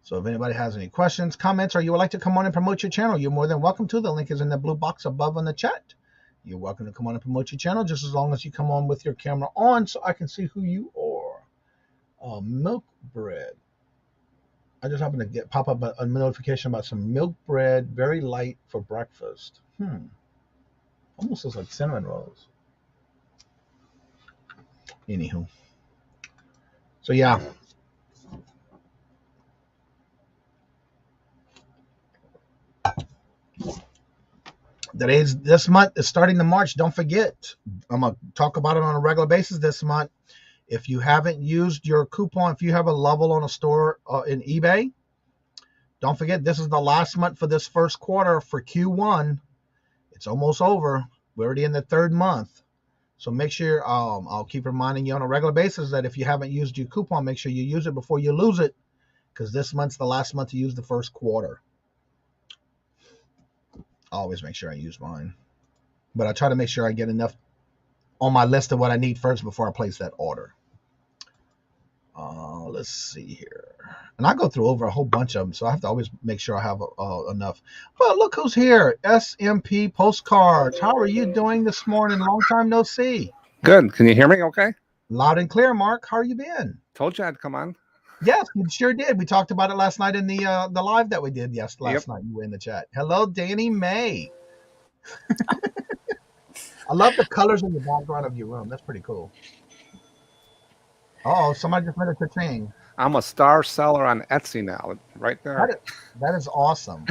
So if anybody has any questions, comments, or you would like to come on and promote your channel, you're more than welcome to. The link is in the blue box above on the chat. You're welcome to come on and promote your channel, just as long as you come on with your camera on so I can see who you are. Milk bread. I just happened to pop up a notification about some milk bread, very light for breakfast. Almost looks like cinnamon rolls. Anywho. So yeah. This month is starting to March. Don't forget, I'm going to talk about it on a regular basis this month. If you haven't used your coupon, if you have a level on a store in eBay, don't forget, this is the last month for this first quarter for Q1. It's almost over. We're already in the 3rd month. So make sure, I'll keep reminding you on a regular basis that if you haven't used your coupon, make sure you use it before you lose it, because this month's the last month to use the first quarter. I always make sure I use mine. But I try to make sure I get enough on my list of what I need first before I place that order. Let's see here. And I go through over a whole bunch of them, so I have to always make sure I have enough. Well, look who's here. SMP Postcards. How are you doing this morning? Long time no see. Good. Can you hear me okay? Loud and clear, Mark. How you been? Told you I'd come on. Yes, you sure did. We talked about it last night in the live that we did last night. You were in the chat. Hello, Danny May. I love the colors in the background of your room. That's pretty cool. Oh, somebody just made a cha-ching. I'm a star seller on Etsy now, right there. That is awesome.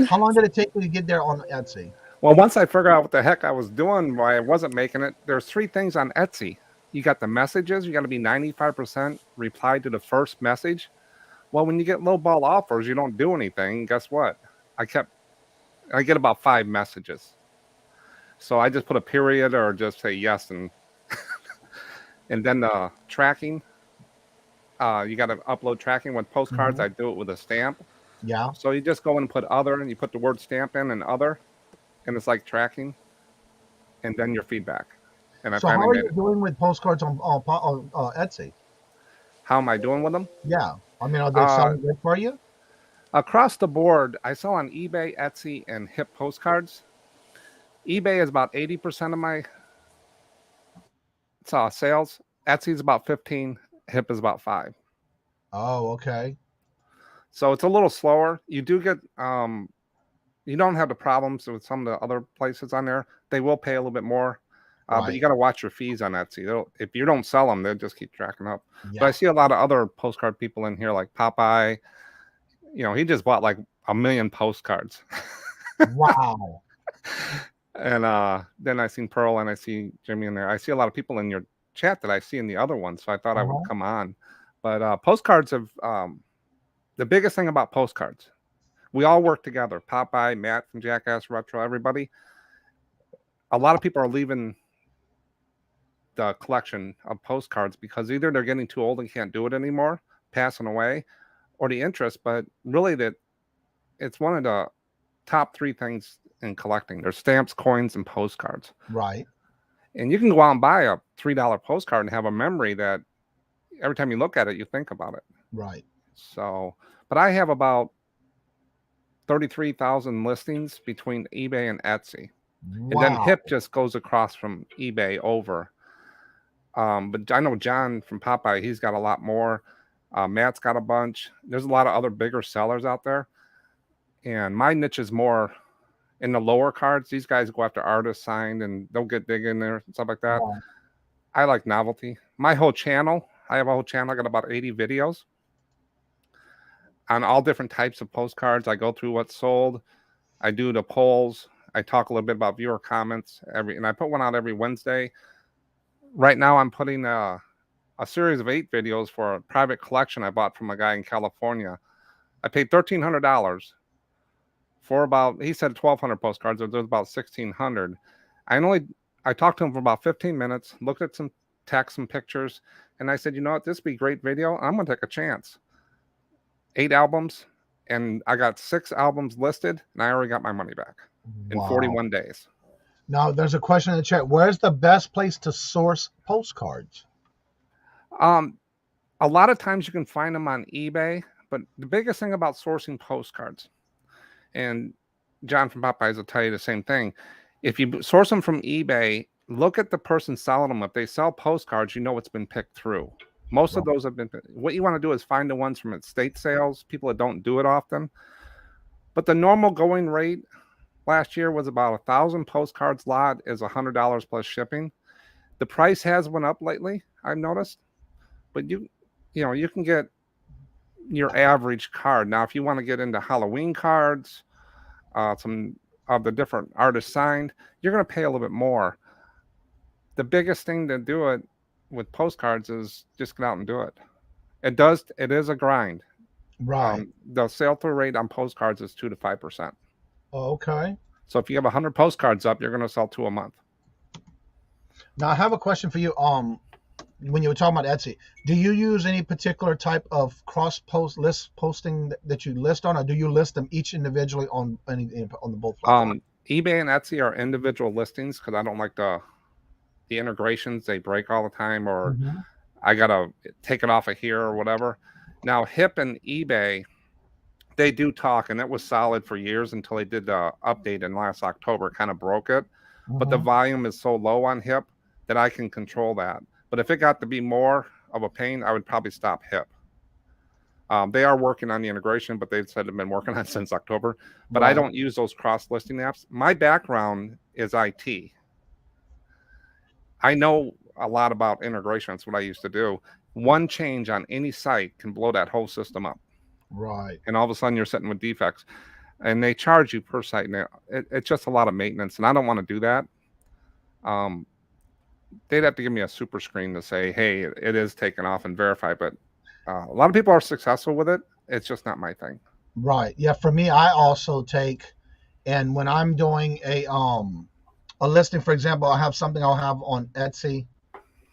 How long did it take you to get there on Etsy? Well, once I figured out what the heck I was doing, why I wasn't making it, there's 3 things on Etsy. You got the messages. You got to be 95% reply to the first message. Well, when you get low ball offers, you don't do anything. Guess what? I get about 5 messages. So I just put a period or just say yes, and then the tracking. You got to upload tracking with postcards. Mhm. I do it with a stamp. Yeah. So you just go in and put other, and you put the word stamp in and other, and it's like tracking, and then your feedback. And I So how finally are made you it. doing with postcards on Etsy? How am I doing with them? Yeah. I mean, are they Uh, selling good for you? Across the board, I sell on eBay, Etsy, and Hip postcards. eBay is about 80% of my sales. Etsy is about 15. Hip is about 5. Oh, okay. So it's a little slower. You do get you don't have the problems with some of the other places on there. They will pay a little bit more, but you Right. got to watch your fees on Etsy. If you don't sell them, they'll just keep tracking up. But I Yeah. see a lot of other postcard people in here, like Popeye. He just bought like 1 million postcards. Wow. And then I seen Pearl and I see Jimmy in there. I see a lot of people in your chat that I see in the other one, so I thought I would Uh-huh. come on. But postcards have the biggest thing about postcards. We all work together. Popeye, Matt from Jackass Retro, everybody. A lot of people are leaving the collection of postcards because either they're getting too old and can't do it anymore, passing away, or the interest. But really, it's one of the top 3 things in collecting. There's stamps, coins, and postcards. Right. And you can go out and buy a $3 postcard and have a memory that every time you look at it, you think about it. Right. So, but I have about 33,000 listings between eBay and Etsy. And then Wow. Hip just goes across from eBay over. But I know John from Popeye, he's got a lot more. Matt's got a bunch. There's a lot of other bigger sellers out there. And my niche is more in the lower cards. These guys go after artists signed and they'll get big in there and stuff like that. Wow. I like novelty. My whole channel, I have a whole channel. I got about 80 videos on all different types of postcards. I go through what's sold. I do the polls. I talk a little bit about viewer comments and I put one out every Wednesday. Right now I'm putting a series of 8 videos for a private collection I bought from a guy in California. I paid $1,300 for about, he said 1,200 postcards. There's about 1,600. I talked to him for about 15 minutes, looked at some text, some pictures, and I said, you know what, this would be a great video. I'm going to take a chance. 8 albums, and I got 6 albums listed, and I already got my money back in 41 days. Now, there's a question in the chat. Where's the best place to source postcards? A lot of times you can find them on eBay, but the biggest thing about sourcing postcards, and John from Popeyes will tell you the same thing. If you source them from eBay, look at the person selling them. If they sell postcards, you know it's been picked through. Most of those have been. What you want to do is find the ones from estate sales, people that don't do it often. But the normal going rate last year was about 1,000 postcards lot is $100 plus shipping. The price has went up lately, I've noticed. But you can get your average card. Now, if you want to get into Halloween cards, some of the different artists signed, you're going to pay a little bit more. The biggest thing to do it with postcards is just get out and do it. It is a grind. Right. The sell-through rate on postcards is 2 to 5%. Okay. So if you have 100 postcards up, you're going to sell 2 a month. Now, I have a question for you. When you were talking about Etsy, do you use any particular type of cross-post list posting that you list on, or do you list them each individually on the both platforms? eBay and Etsy are individual listings because I don't like the integrations. They break all the time, or I got to take it off of here or whatever. Now, Hip and eBay, they do talk, and it was solid for years until they did the update in last October. It kind of broke it. But the volume is so low on Hip that I can control that. But if it got to be more of a pain, I would probably stop Hip. They are working on the integration, but they've said they've been working on it since October. But I don't use those cross-listing apps. My background is IT. I know a lot about integration. That's what I used to do. One change on any site can blow that whole system up. Right. And all of a sudden you're sitting with defects. And they charge you per site. Now, it's just a lot of maintenance, and I don't want to do that. They'd have to give me a super screen to say, hey, it is taken off and verify. But a lot of people are successful with it. It's just not my thing. Right. Yeah. For me, I also take, and when I'm doing a listing, for example, I have something I'll have on Etsy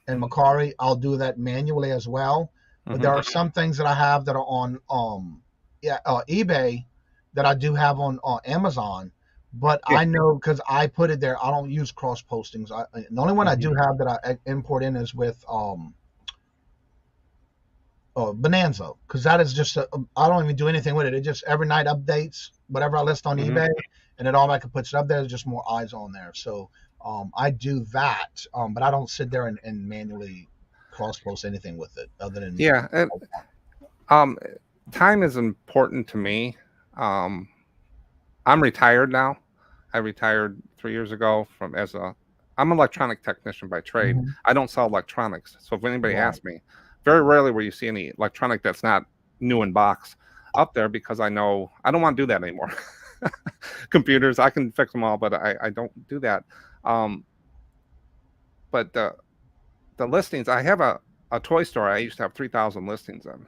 and Macari. I'll do that manually as well. But there are some things that I have that are on eBay that I do have on Amazon. But I know because I put it there, I don't use cross postings. The only one I do have that I import in is with Bonanza, because that is just I don't even do anything with it. It just every night updates whatever I list on eBay, and it automatically puts it up there. There's just more eyes on there. So I do that, but I don't sit there and manually cross post anything with it other than time is important to me. I'm retired now. I retired 3 years ago I'm an electronic technician by trade. I don't sell electronics. So if anybody asks me, very rarely will you see any electronic that's not new in box up there, because I know I don't want to do that anymore. Computers, I can fix them all, but I don't do that. But the listings, I have a toy store. I used to have 3,000 listings in.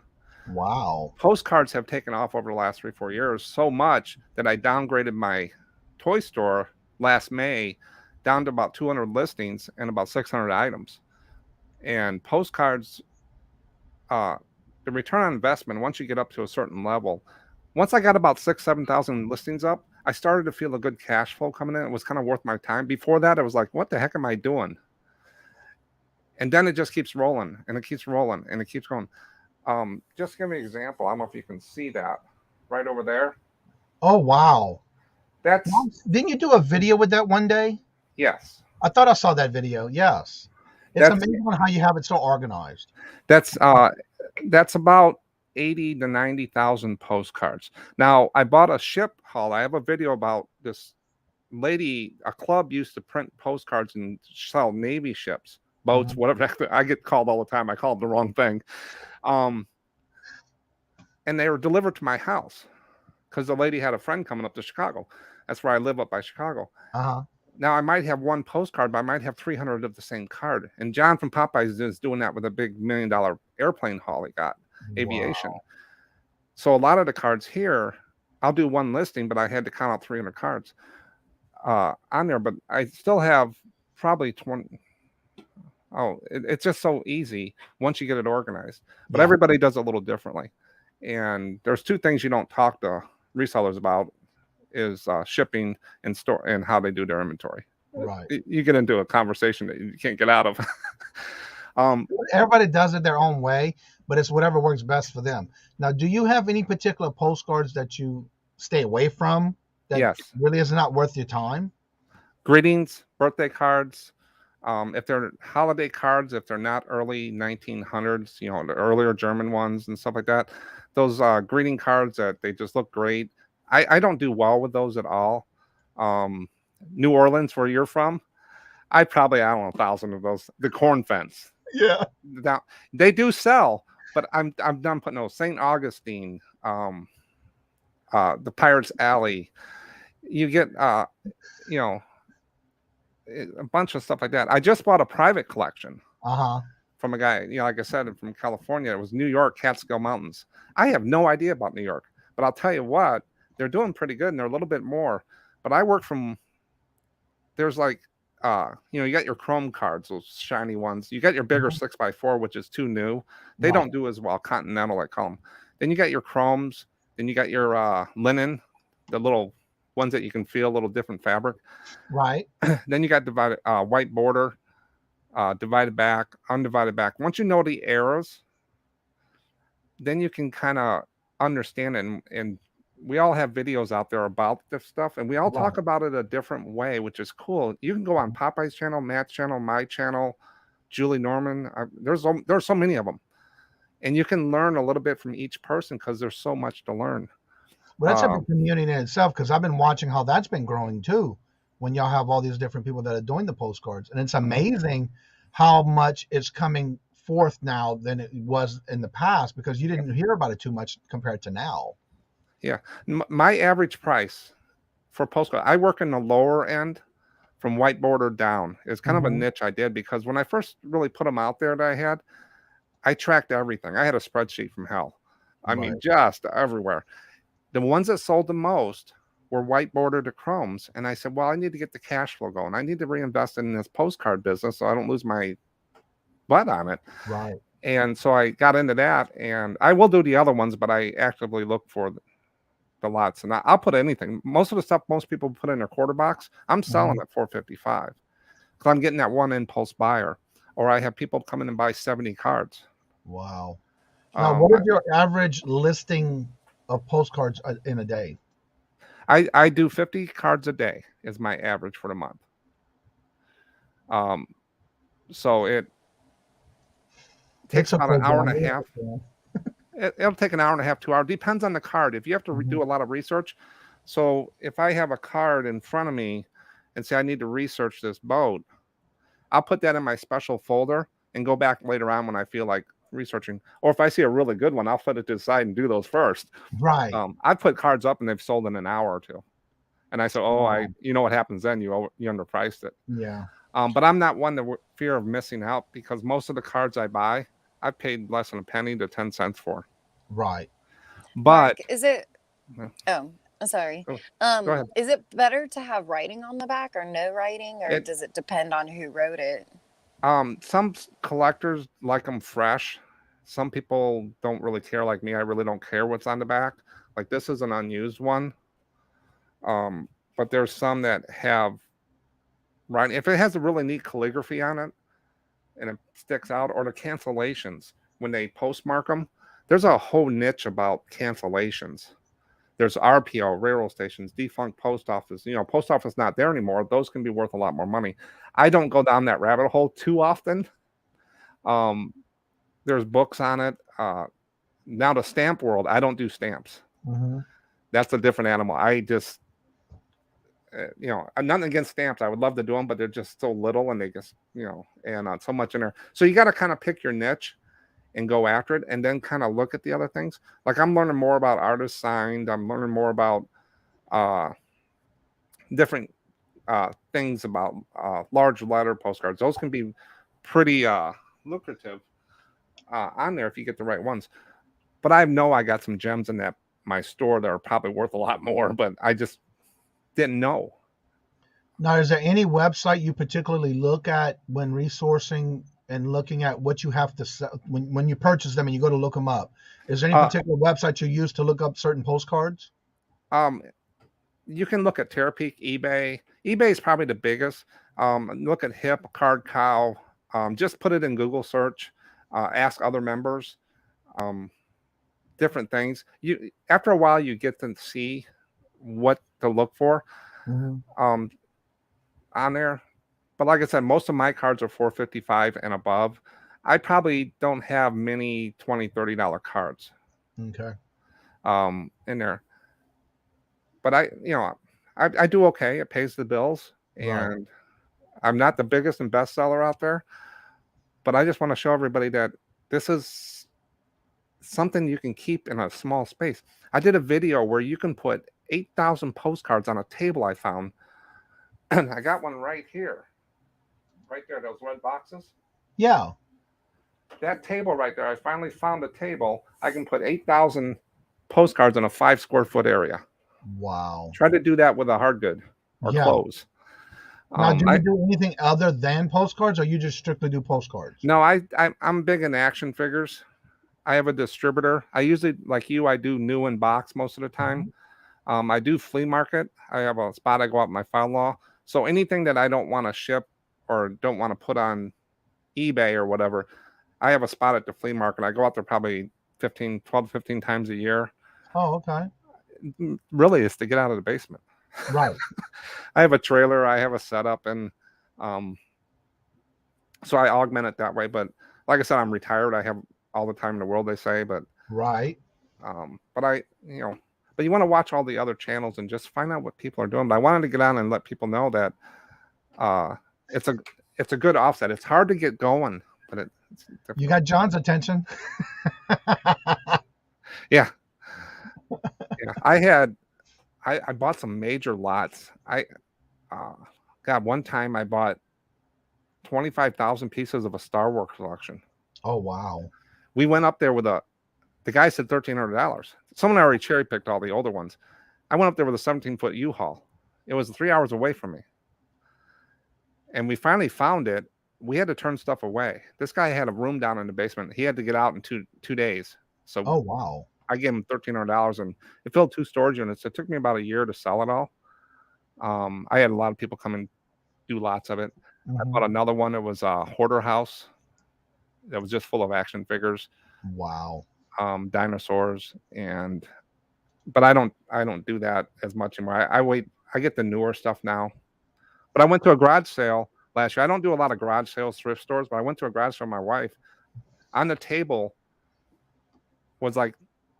Wow. Postcards have taken off over the last 3-4 years so much that I downgraded my toy store last May down to about 200 listings and about 600 items. And postcards, the return on investment, once you get up to a certain level, once I got about 6,000-7,000 listings up, I started to feel a good cash flow coming in. It was kind of worth my time. Before that, I was like, what the heck am I doing? And then it just keeps rolling, and it keeps rolling, and it keeps going. Just give me an example. I don't know if you can see that right over there. Oh, wow. Didn't you do a video with that one day? Yes. I thought I saw that video. Yes. It's amazing how you have it so organized. That's about 80 to 90,000 postcards. Now, I bought a ship haul. I have a video about this lady. A club used to print postcards and sell Navy ships, boats, whatever. I get called all the time. I call them the wrong thing. And they were delivered to my house because the lady had a friend coming up to Chicago. That's where I live, up by Chicago. Now, I might have one postcard, but I might have 300 of the same card. And John from Popeyes is doing that with a big $1 million airplane haul he got, aviation. So a lot of the cards here, I'll do one listing, but I had to count out 300 cards on there. But I still have probably 20. It's just so easy once you get it organized. But everybody does it a little differently. And there's two things you don't talk to resellers about is shipping and store and how they do their inventory. Right. You get into a conversation that you can't get out of. Everybody does it their own way, but it's whatever works best for them. Now, do you have any particular postcards that you stay away from that really is not worth your time? Greetings, birthday cards. If they're holiday cards, if they're not early 1900s, the earlier German ones and stuff like that, those greeting cards that they just look great. I don't do well with those at all. New Orleans, where you're from, I don't know, 1,000 of those. The corn fence. Yeah. Now, they do sell, but I'm done putting those. St. Augustine, the Pirates Alley. You get, a bunch of stuff like that. I just bought a private collection from a guy, like I said, from California. It was New York, Catskill Mountains. I have no idea about New York, but I'll tell you what, they're doing pretty good, and they're a little bit more. But I work there's like, you got your chrome cards, those shiny ones. You got your bigger 6x4, which is too new. They don't do as well. Continental, I call them. Then you got your chromes. Then you got your linen, the little ones that you can feel, a little different fabric. Right. Then you got divided white border, divided back, undivided back. Once you know the eras, then you can kind of understand it. And we all have videos out there about this stuff, and we all talk about it a different way, which is cool. You can go on Popeye's channel, Matt's channel, my channel, Julie Norman. There's so many of them, and you can learn a little bit from each person because there's so much to learn. Well, that's a community in itself, because I've been watching how that's been growing too. When y'all have all these different people that are doing the postcards, and it's amazing how much is coming forth now than it was in the past, because you didn't hear about it too much compared to now. Yeah, my average price for postcard, I work in the lower end from white border down. It's kind of a niche I did, because when I first really put them out there that I tracked everything. I had a spreadsheet from hell. I mean, just everywhere. The ones that sold the most were white bordered chromes. And I said, well, I need to get the cash flow going. I need to reinvest in this postcard business so I don't lose my butt on it. Right. And so I got into that, and I will do the other ones, but I actively look for the lots, and I'll put anything. Most of the stuff most people put in their quarter box, I'm selling at $455 because I'm getting that one impulse buyer, or I have people come in and buy 70 cards. Wow. Now, what is your average listing of postcards in a day? I do 50 cards a day is my average for the month. So it takes about an hour and a half. It'll take an hour and a half, 2 hours. Depends on the card. If you have to do a lot of research. So if I have a card in front of me and say I need to research this boat, I'll put that in my special folder and go back later on when I feel like researching. Or if I see a really good one, I'll put it to the side and do those first. Right. I put cards up and they've sold in an hour or two. And I said, you know what happens then? You underpriced it. Yeah. But I'm not one to fear of missing out because most of the cards I buy, I paid less than a penny to 10 cents for. Right. But Mark, is it? Oh, I'm sorry. Go ahead. Is it better to have writing on the back or no writing, or does it depend on who wrote it? Some collectors like them fresh. Some people don't really care. Like me, I really don't care what's on the back. Like this is an unused one. But there's some that have writing. If it has a really neat calligraphy on it and it sticks out, or the cancellations when they postmark them, there's a whole niche about cancellations. There's RPO, railroad stations, defunct post office. Post office not there anymore. Those can be worth a lot more money. I don't go down that rabbit hole too often. There's books on it. Now the stamp world, I don't do stamps. That's a different animal. I just, I'm nothing against stamps. I would love to do them, but they're just so little and they just, and not so much in there. So you got to kind of pick your niche and go after it, and then kind of look at the other things. Like I'm learning more about artist signed. I'm learning more about different things about large letter postcards. Those can be pretty lucrative on there if you get the right ones. But I got some gems in my store that are probably worth a lot more, but I just didn't know. Now, is there any website you particularly look at when resourcing and looking at what you have to sell when you purchase them and you go to look them up? Is there any particular website you use to look up certain postcards? You can look at Terapeak, eBay. eBay is probably the biggest. Look at Hip, Card Cow. Just put it in Google search. Ask other members. Different things. After a while, you get to see what to look for on there. But like I said, most of my cards are $455 and above. I probably don't have many $20, $30 cards. Okay. In there. But I do okay. It pays the bills. And I'm not the biggest and best seller out there. But I just want to show everybody that this is something you can keep in a small space. I did a video where you can put 8,000 postcards on a table I found. And I got one right here. Right there, those red boxes. Yeah. That table right there, I finally found a table. I can put 8,000 postcards in a 5 square foot area. Wow. Try to do that with a hard good or clothes. Now, do you do anything other than postcards, or you just strictly do postcards? No, I'm big in action figures. I have a distributor. I usually, like you, I do new in box most of the time. I do flea market. I have a spot I go out my file law. So anything that I don't want to ship or don't want to put on eBay or whatever, I have a spot at the flea market. I go out there probably 12 to 15 times a year. Oh, okay. Really, it's to get out of the basement. Right. I have a trailer. I have a setup, and so I augment it that way. But like I said, I'm retired. I have all the time in the world, they say. But right. But but you want to watch all the other channels and just find out what people are doing. But I wanted to get on and let people know that it's a good offset. It's hard to get going, but it's you got John's attention. Yeah. I bought some major lots. One time I bought 25,000 pieces of a Star Wars collection. Oh, wow. We went up there with The guy said $1,300. Someone already cherry picked all the older ones. I went up there with a 17-foot U-Haul. It was 3 hours away from me. And we finally found it. We had to turn stuff away. This guy had a room down in the basement. He had to get out in two days. So Oh, wow. I gave him $1,300 and it filled 2 storage units. It took me about a year to sell it all. I had a lot of people come and do lots of it. I bought another one. It was a hoarder house that was just full of action figures. Wow. Dinosaurs, but I don't do that as much anymore. I wait. I get the newer stuff now. But I went to a garage sale last year. I don't do a lot of garage sales, thrift stores, but I went to a garage sale with my wife. On the table was like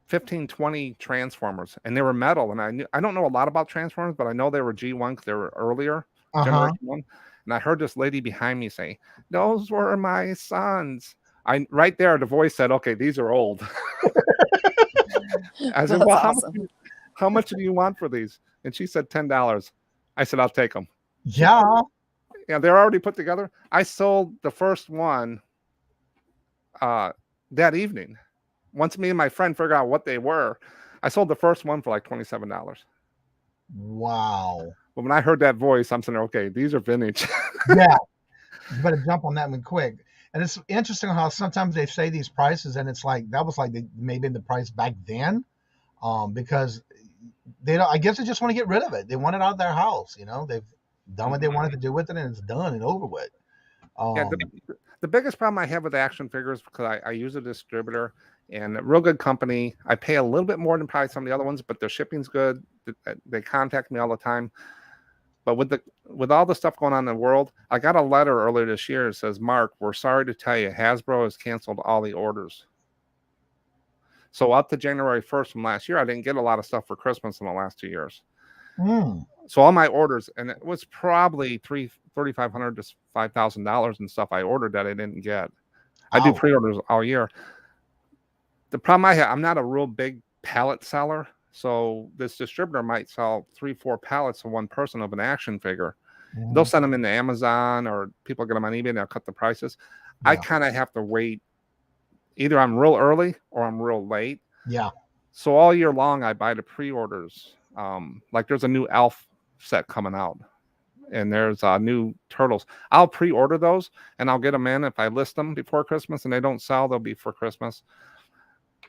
15, 20 Transformers, and they were metal. And I don't know a lot about Transformers, but I know they were G1 because they were earlier, Generation 1. And I heard this lady behind me say, "Those were my sons." Right there, the voice said, "Okay, these are old." I said, "Well, how much do you want for these?" And she said $10. I said, "I'll take them." Yeah. Yeah, they're already put together. I sold the first one that evening. Once me and my friend figured out what they were, I sold the first one for like $27. Wow. But when I heard that voice, I'm saying, okay, these are vintage. Yeah. You better jump on that one quick. And it's interesting how sometimes they say these prices and it's like, that was like maybe the price back then. Because they don't, I guess they just want to get rid of it. They want it out of their house. You know, they've done what they wanted to do with it and it's done and over with. Yeah, the biggest problem I have with action figures, because I use a distributor and a real good company. I pay a little bit more than probably some of the other ones, but their shipping's good. They contact me all the time. But with all the stuff going on in the world, I got a letter earlier this year that says, "Mark, we're sorry to tell you, Hasbro has canceled all the orders." So up to January 1st from last year, I didn't get a lot of stuff for Christmas in the last 2 years. So all my orders, and it was probably $3,500 to $5,000 and stuff I ordered that I didn't get. I do pre-orders all year. The problem I have, I'm not a real big pallet seller. So this distributor might sell 3-4 pallets to one person of an action figure. They'll send them into Amazon or people get them on eBay and they'll cut the prices. I kind of have to wait. Either I'm real early or I'm real late. Yeah. So all year long, I buy the pre-orders. Like there's a new Elf set coming out and there's new Turtles. I'll pre-order those and I'll get them in. If I list them before Christmas and they don't sell, they'll be for Christmas.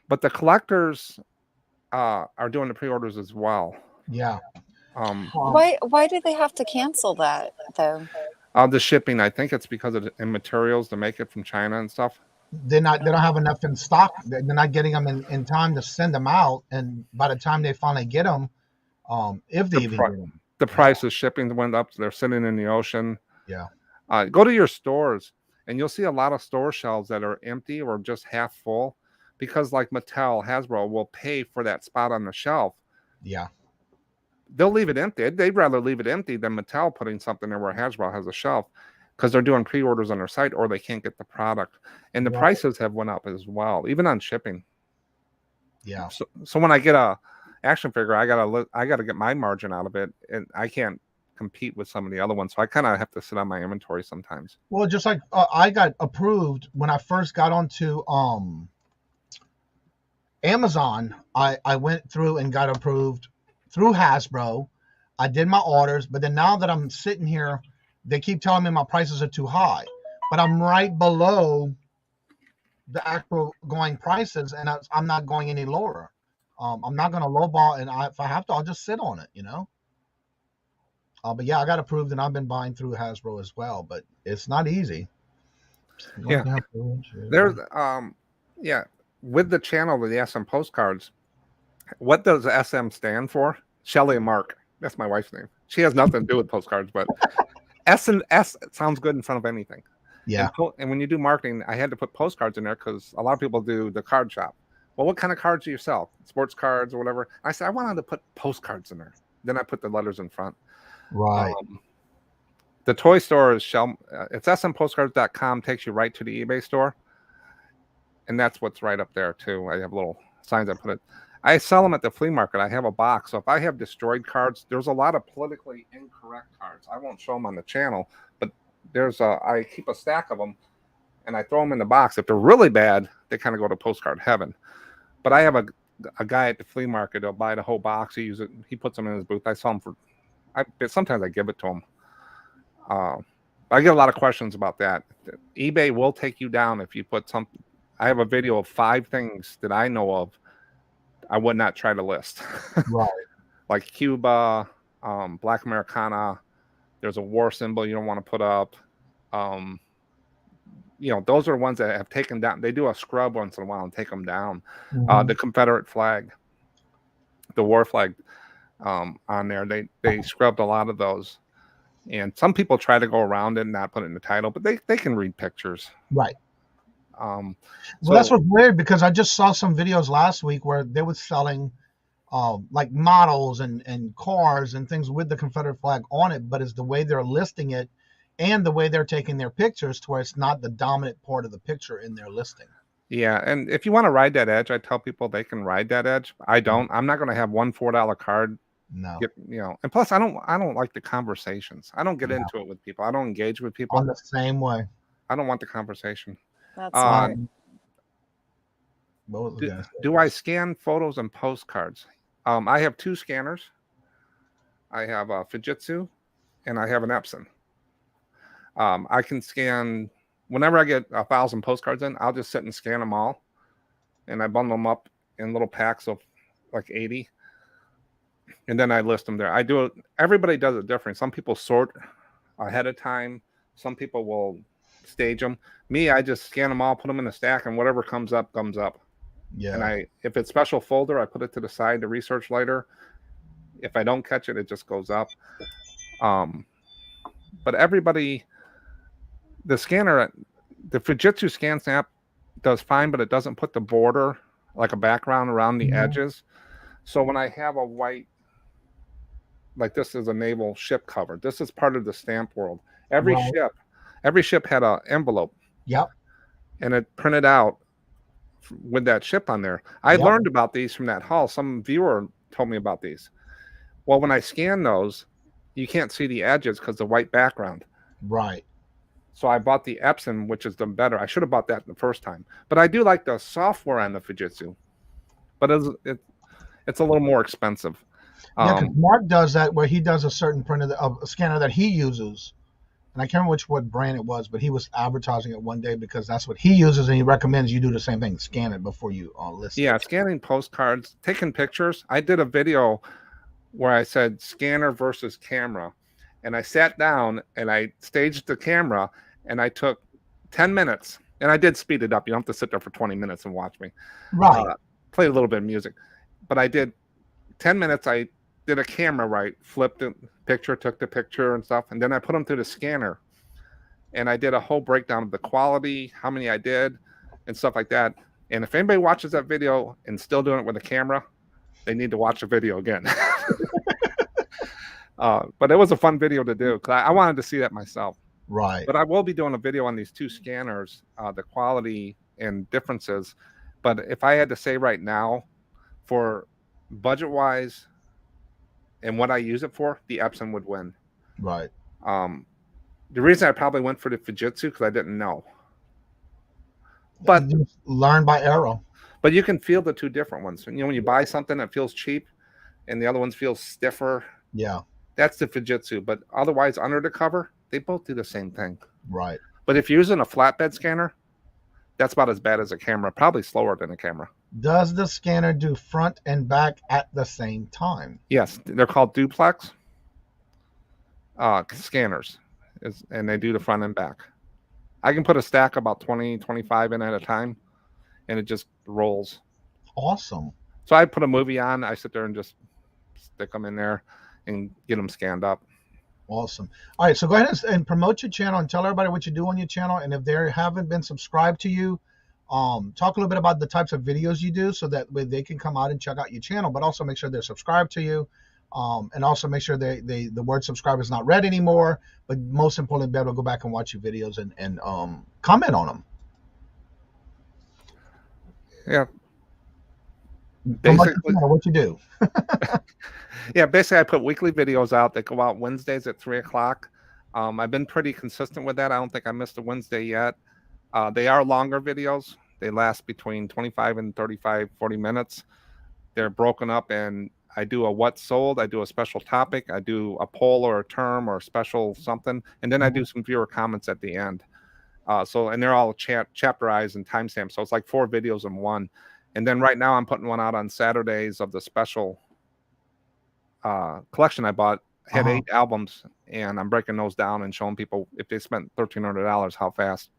But the collectors are doing the pre-orders as well. Yeah. Why do they have to cancel that though? The shipping, I think it's because of the materials to make it from China and stuff. They don't have enough in stock. They're not getting them in time to send them out. And by the time they finally get them, if they even get them. The price of shipping went up. They're sitting in the ocean. Yeah. Go to your stores and you'll see a lot of store shelves that are empty or just half full. Because like Mattel, Hasbro will pay for that spot on the shelf. Yeah. They'll leave it empty. They'd rather leave it empty than Mattel putting something there where Hasbro has a shelf because they're doing pre-orders on their site or they can't get the product. And the prices have went up as well, even on shipping. Yeah. So when I get a action figure, I gotta get my margin out of it, and I can't compete with some of the other ones. So I kind of have to sit on my inventory sometimes. Well, just like I got approved when I first got onto Amazon, I went through and got approved through Hasbro. I did my orders, but then now that I'm sitting here, they keep telling me my prices are too high. But I'm right below the actual going prices, and I'm not going any lower. I'm not going to lowball, and if I have to, I'll just sit on it, you know. But yeah, I got approved, and I've been buying through Hasbro as well, but it's not easy. Yeah, there's with the channel of the SM postcards, what does SM stand for? Shelly and Mark. That's my wife's name. She has nothing to do with postcards, but S and S sounds good in front of anything. Yeah. And when you do marketing, I had to put postcards in there because a lot of people do the card shop. Well, what kind of cards do you sell? Sports cards or whatever. I said, I wanted to put postcards in there. Then I put the letters in front. Right. The toy store is it's smpostcards.com, takes you right to the eBay store. And that's what's right up there too. I have little signs I put it. I sell them at the flea market. I have a box. So if I have destroyed cards, there's a lot of politically incorrect cards. I won't show them on the channel, but I keep a stack of them and I throw them in the box. If they're really bad, they kind of go to postcard heaven. But I have a guy at the flea market. He'll buy the whole box. He puts them in his booth. I sell them sometimes I give it to him. I get a lot of questions about that. eBay will take you down if you put something. I have a video of 5 things that I know of I would not try to list. Right. Like Cuba, Black Americana. There's a war symbol you don't want to put up. Those are ones that have taken down. They do a scrub once in a while and take them down. Mm-hmm. The Confederate flag, the war flag on there, they scrubbed a lot of those. And some people try to go around it and not put it in the title, but they can read pictures. Right. So that's what's weird, because I just saw some videos last week where they were selling like models and cars and things with the Confederate flag on it, but it's the way they're listing it and the way they're taking their pictures to where it's not the dominant part of the picture in their listing. Yeah, and if you want to ride that edge, I tell people they can ride that edge. I don't. I'm not going to have one $4 card. No. And plus I don't like the conversations. I don't get into it with people. I don't engage with people. I'm the same way. I don't want the conversation. That's smart. Do I scan photos and postcards? I have 2 scanners. I have a Fujitsu and I have an Epson. I can scan whenever I get 1,000 postcards in. I'll just sit and scan them all, and I bundle them up in little packs of like 80. And then I list them there. I do it. Everybody does it different. Some people sort ahead of time. Some people will stage them. Me, I just scan them all, put them in a stack, and whatever comes up, comes up. Yeah. And if it's special folder, I put it to the side to research later. If I don't catch it, it just goes up. But everybody, the scanner, the Fujitsu Scan Snap does fine, but it doesn't put the border, like a background around the edges. So when I have a white, like this is a naval ship cover. This is part of the stamp world. Every ship had an envelope. Yep. And it printed out with that ship on there. I learned about these from that haul. Some viewer told me about these. Well, when I scan those, you can't see the edges because the white background. Right. So I bought the Epson, which is the better. I should have bought that the first time. But I do like the software on the Fujitsu. But it's a little more expensive. Yeah, because Mark does that where he does a certain printer of a scanner that he uses. And I can't remember what brand it was, but he was advertising it one day because that's what he uses, and he recommends you do the same thing. Scan it before you list it. Yeah, scanning postcards, taking pictures. I did a video where I said scanner versus camera. And I sat down and I staged the camera and I took 10 minutes. And I did speed it up. You don't have to sit there for 20 minutes and watch me. Right. Play a little bit of music. But I did 10 minutes. I did a camera right, flipped the picture, took the picture and stuff. And then I put them through the scanner. And I did a whole breakdown of the quality, how many I did, and stuff like that. And if anybody watches that video and still doing it with a camera, they need to watch the video again. But it was a fun video to do because I wanted to see that myself. Right. But I will be doing a video on these 2 scanners, the quality and differences. But if I had to say right now, for budget-wise and what I use it for, the Epson would win. Right. The reason I probably went for the Fujitsu because I didn't know. But learn by error. But you can feel the 2 different ones. When you buy something that feels cheap and the other ones feel stiffer. Yeah. That's the Fujitsu. But otherwise, under the cover, they both do the same thing. Right. But if you're using a flatbed scanner, that's about as bad as a camera. Probably slower than a camera. Does the scanner do front and back at the same time? Yes. They're called duplex scanners. And they do the front and back. I can put a stack about 20, 25 in at a time, and it just rolls. Awesome. So I put a movie on. I sit there and just stick them in there and get them scanned up. Awesome. All right, so go ahead and promote your channel and tell everybody what you do on your channel. And if they haven't been subscribed to you, talk a little bit about the types of videos you do so that way they can come out and check out your channel, but also make sure they're subscribed to you. And also make sure the word subscribe is not read anymore, but most importantly, be able to go back and watch your videos and comment on them. Yeah. Basically, what you do. Yeah, basically I put weekly videos out that go out Wednesdays at 3:00. I've been pretty consistent with that. I don't think I missed a Wednesday yet. They are longer videos They last between 25 and 35, 40 minutes. They're broken up, and I do a what sold, I do a special topic, I do a poll or a term or a special something, and then I do some viewer comments at the end. And they're all chapterized and timestamped. So it's like 4 videos in one. And then right now I'm putting one out on Saturdays of the special collection I bought. I had 8 albums, and I'm breaking those down and showing people if they spent $1,300, how fast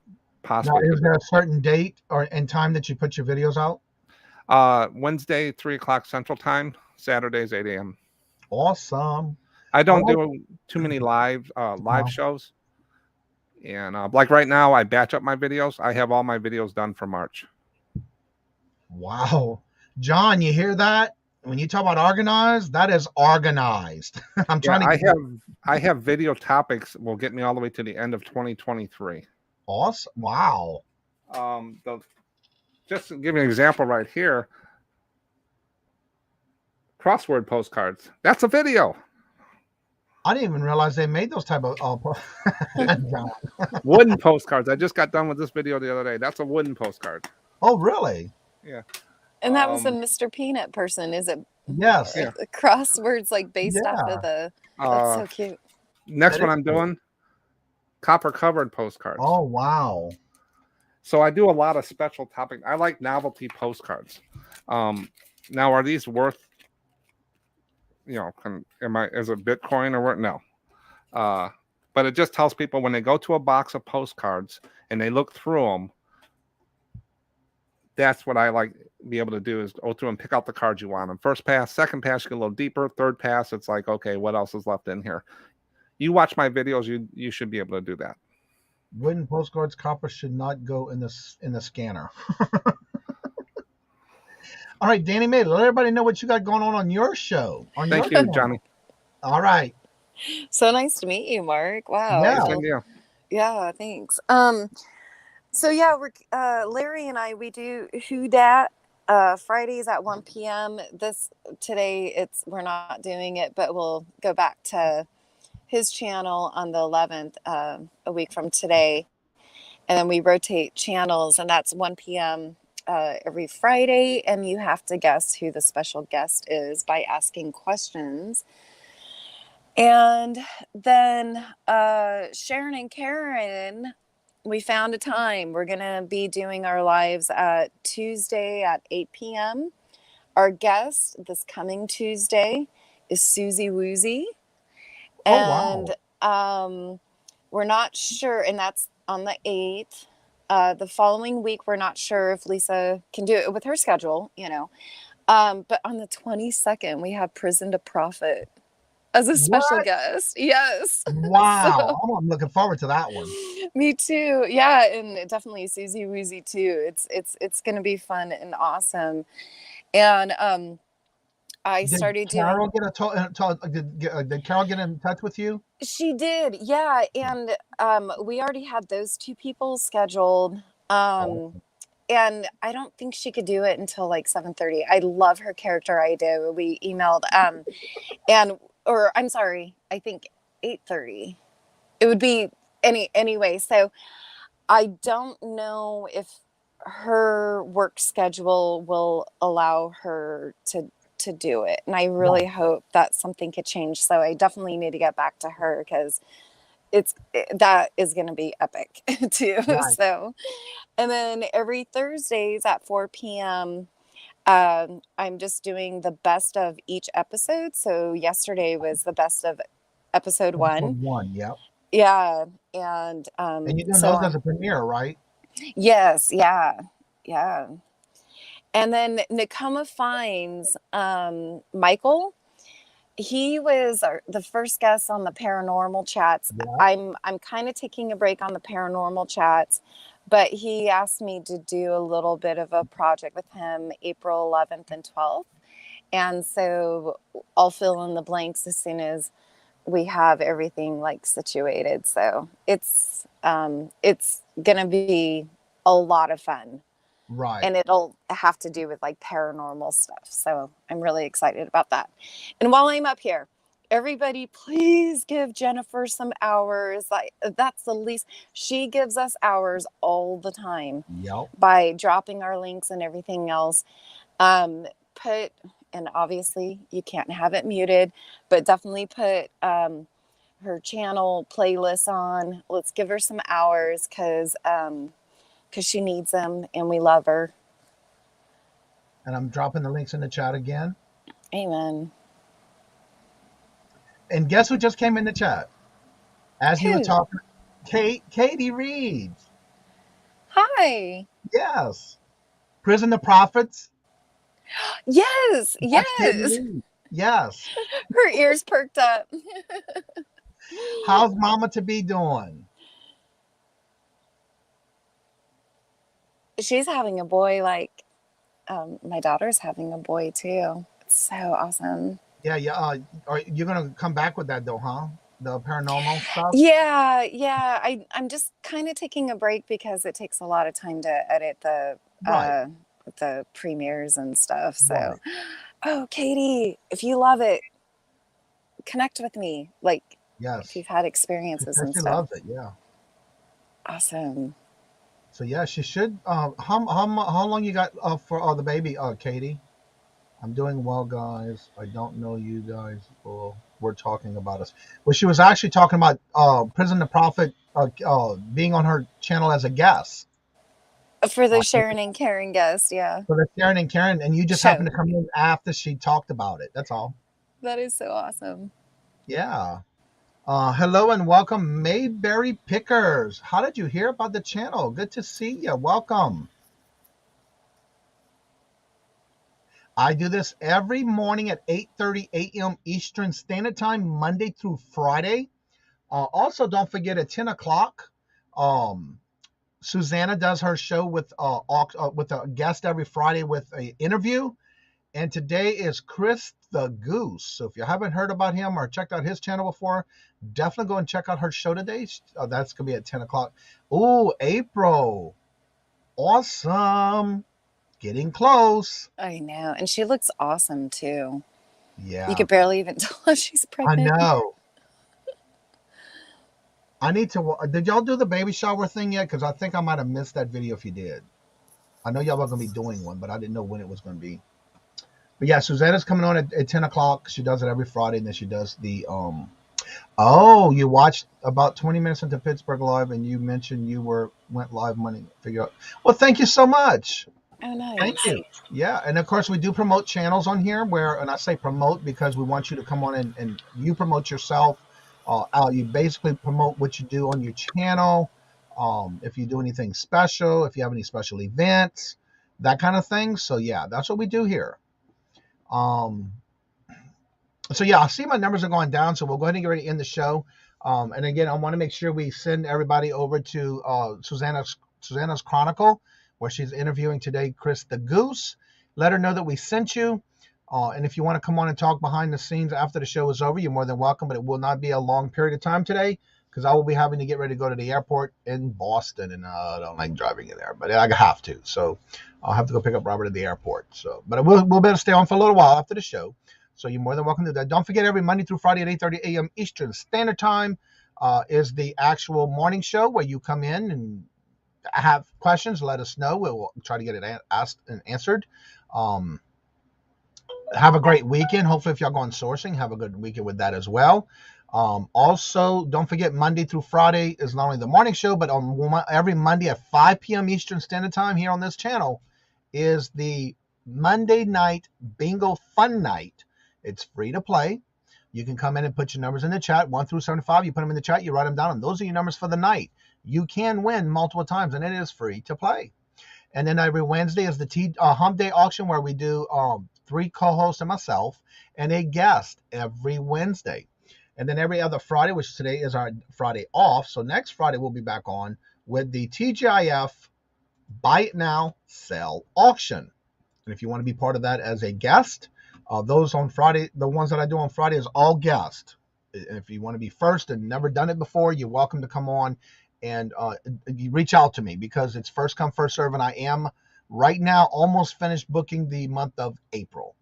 possibly. Now, is there a certain date or and time that you put your videos out? Wednesday, 3 o'clock Central Time. Saturdays, 8 a.m. Awesome. I don't do too many live shows. And like right now, I batch up my videos. I have all my videos done for March. Wow. John, you hear that? When you talk about organized, that is organized. I have video topics will get me all the way to the end of 2023. Awesome. Wow. Just to give you an example right here. Crossword postcards. That's a video. I didn't even realize they made those type of wooden postcards. I just got done with this video the other day. That's a wooden postcard. Oh, really? Yeah. And that was a Mr. Peanut person, is it? Yes. Yeah. Crosswords like based off of the. That's so cute. Next one I'm doing, copper covered postcards. Oh, wow. So I do a lot of special topics. I like novelty postcards. Now, are these worth? Is it Bitcoin or what? No. But it just tells people when they go to a box of postcards and they look through them, that's what I like to be able to do is go through and pick out the cards you want. And first pass, second pass, you get a little deeper. Third pass, it's like, okay, what else is left in here? You watch my videos, you should be able to do that. Wooden postcards, copper should not go in the scanner. All right, Danny May, let everybody know what you got going on your show. Thank you, Johnny. All right. So nice to meet you, Mark. Wow. Yeah, thanks. So yeah, we're Larry and I, we do Who Dat Fridays at 1 p.m. Today we're not doing it, but we'll go back to his channel on the 11th, a week from today. And then we rotate channels, and that's 1 p.m. Every Friday, and you have to guess who the special guest is by asking questions. And then Sharon and Karen, we found a time. We're going to be doing our lives at Tuesday at 8 p.m. Our guest this coming Tuesday is Susie Woozy. And we're not sure, and that's on the 8th. The following week, we're not sure if Lisa can do it with her schedule, But on the 22nd, we have Prison to Profit as a special guest. Yes. Wow. I'm looking forward to that one. Me too. Yeah, and definitely Susie Woozy too. It's going to be fun and awesome. And did Carol get in touch with you? She did, yeah. And we already had those 2 people scheduled. And I don't think she could do it until like 7:30. I love her character idea. We emailed I'm sorry, I think 8:30. It would be anyway. So I don't know if her work schedule will allow her to do it, and I really hope that something could change. So I definitely need to get back to her because that is going to be epic too. Right. So, and then every Thursdays at 4 p.m. I'm just doing the best of each episode. So yesterday was the best of episode 1. Yep. Yeah, and you're doing those as a premiere, right? Yes, yeah. And then Nakoma Finds, Michael, he was the first guest on the paranormal chats. Yeah. I'm kind of taking a break on the paranormal chats, but he asked me to do a little bit of a project with him April 11th and 12th. And so I'll fill in the blanks as soon as we have everything like situated. So it's going to be a lot of fun. Right. And it'll have to do with like paranormal stuff. So I'm really excited about that. And while I'm up here, everybody, please give Jennifer some hours. Like, that's the least. She gives us hours all the time. Yep. By dropping our links and everything else. And obviously you can't have it muted, but definitely put her channel playlist on. Let's give her some hours because she needs them and we love her. And I'm dropping the links in the chat again. Amen. And guess who just came in the chat? As you were talking, Katie Reeves. Hi. Yes. Prison of Prophets. Yes. Yes. Yes. Her ears perked up. How's Mama to be doing? She's having a boy. Like, my daughter's having a boy too. It's so awesome. Yeah. Are you gonna come back with that though, huh? The paranormal stuff? Yeah. I'm just kind of taking a break because it takes a lot of time to edit the premieres and stuff. So, right. Oh, Katie, if you love it, connect with me. Like, yes, if you've had experiences and stuff. She loves it. Yeah. Awesome. So yeah, she should. How long you got for the baby, Katie? I'm doing well, guys. I don't know you guys. Well, we're talking about us. Well, she was actually talking about Prison of Prophet being on her channel as a guest. For the Sharon and Karen guest, yeah. For the Sharon and Karen, and you just happened to come in after she talked about it. That's all. That is so awesome. Yeah. Hello and welcome, Mayberry Pickers. How did you hear about the channel? Good to see you. Welcome. I do this every morning at 8:30 a.m. Eastern Standard Time, Monday through Friday. Also, don't forget at 10 o'clock, Susanna does her show with a guest every Friday with an interview. And today is Chris the Goose. So if you haven't heard about him or checked out his channel before, definitely go and check out her show today. That's going to be at 10 o'clock. Oh, April. Awesome. Getting close. I know. And she looks awesome, too. Yeah. You could barely even tell she's pregnant. I know. I need to. Did y'all do the baby shower thing yet? Because I think I might have missed that video if you did. I know y'all were going to be doing one, but I didn't know when it was going to be. But yeah, Susanna's coming on at 10 o'clock. She does it every Friday, and then she does the you watched about 20 minutes into Pittsburgh Live, and you mentioned you went live Monday. Figure out. Well, thank you so much. Oh, nice. Thank you. Yeah, and of course we do promote channels on here and I say promote because we want you to come on and you promote yourself. You basically promote what you do on your channel. If you do anything special, if you have any special events, that kind of thing. So yeah, that's what we do here. So yeah, I see my numbers are going down, so we'll go ahead and get ready to end the show. And again, I want to make sure we send everybody over to Susanna's Chronicle, where she's interviewing today Chris the Goose. Let her know that we sent you. And if you want to come on and talk behind the scenes after the show is over, you're more than welcome, but it will not be a long period of time today because I will be having to get ready to go to the airport in Boston, and I don't like driving in there, but I have to. So I'll have to go pick up Robert at the airport. So, but we'll be able to stay on for a little while after the show. So you're more than welcome to do that. Don't forget, every Monday through Friday at 8:30 a.m. Eastern Standard Time is the actual morning show where you come in and have questions. Let us know. We'll try to get it asked and answered. Have a great weekend. Hopefully, if y'all going sourcing, have a good weekend with that as well. Also, don't forget Monday through Friday is not only the morning show, but on every Monday at 5 p.m. Eastern Standard Time here on this channel is the Monday night bingo fun night. It's free to play. You can come in and put your numbers in the chat, 1 through 75. You put them in the chat, you write them down, and those are your numbers for the night. You can win multiple times, and it is free to play. And then every Wednesday is the Hump Day auction, where we do 3 co-hosts and myself and a guest every Wednesday. And then every other Friday, which today is our Friday off. So next Friday, we'll be back on with the TGIF Buy It Now, Sell Auction. And if you want to be part of that as a guest, those on Friday, the ones that I do on Friday is all guests. If you want to be first and never done it before, you're welcome to come on and you reach out to me because it's first come, first serve. And I am right now almost finished booking the month of April.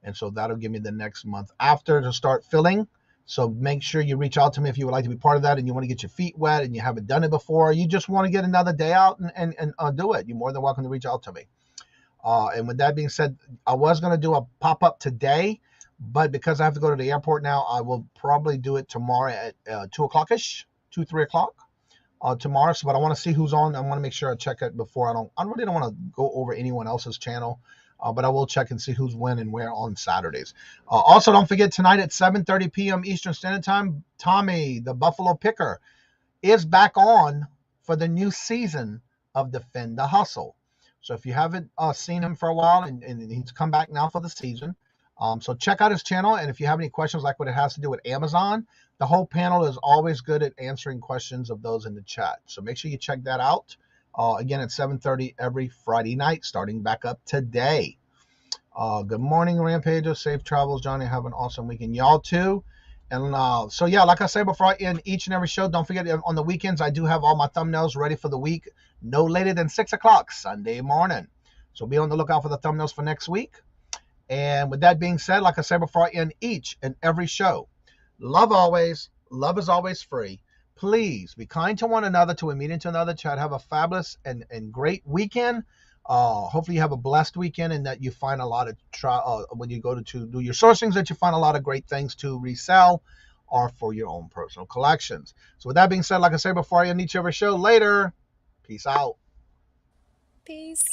And so that'll give me the next month after to start filling. So make sure you reach out to me if you would like to be part of that and you want to get your feet wet and you haven't done it before. You just want to get another day out and do it. You're more than welcome to reach out to me. And with that being said, I was going to do a pop-up today, but because I have to go to the airport now, I will probably do it tomorrow at 2 o'clock-ish, 2, 3 o'clock tomorrow. So, but I want to see who's on. I want to make sure I check it before. I really don't want to go over anyone else's channel. But I will check and see who's when and where on Saturdays. Also, don't forget tonight at 7:30 p.m. Eastern Standard Time, Tommy, the Buffalo Picker, is back on for the new season of Defend the Hustle. So if you haven't seen him for a while, and he's come back now for the season, so check out his channel. And if you have any questions like what it has to do with Amazon, the whole panel is always good at answering questions of those in the chat. So make sure you check that out. Again, at 7:30 every Friday night, starting back up today. Good morning, Rampagers. Safe travels, Johnny. Have an awesome weekend. Y'all too. And so, yeah, like I say before I end each and every show, don't forget on the weekends, I do have all my thumbnails ready for the week, no later than 6 o'clock Sunday morning. So be on the lookout for the thumbnails for next week. And with that being said, like I said before I end each and every show, love always. Love is always free. Please be kind to one another till we meet into another chat. Have a fabulous and great weekend. Hopefully you have a blessed weekend and that you find a lot of, when you go to do your sourcings, that you find a lot of great things to resell or for your own personal collections. So with that being said, like I said before I end each every show, later. Peace out. Peace.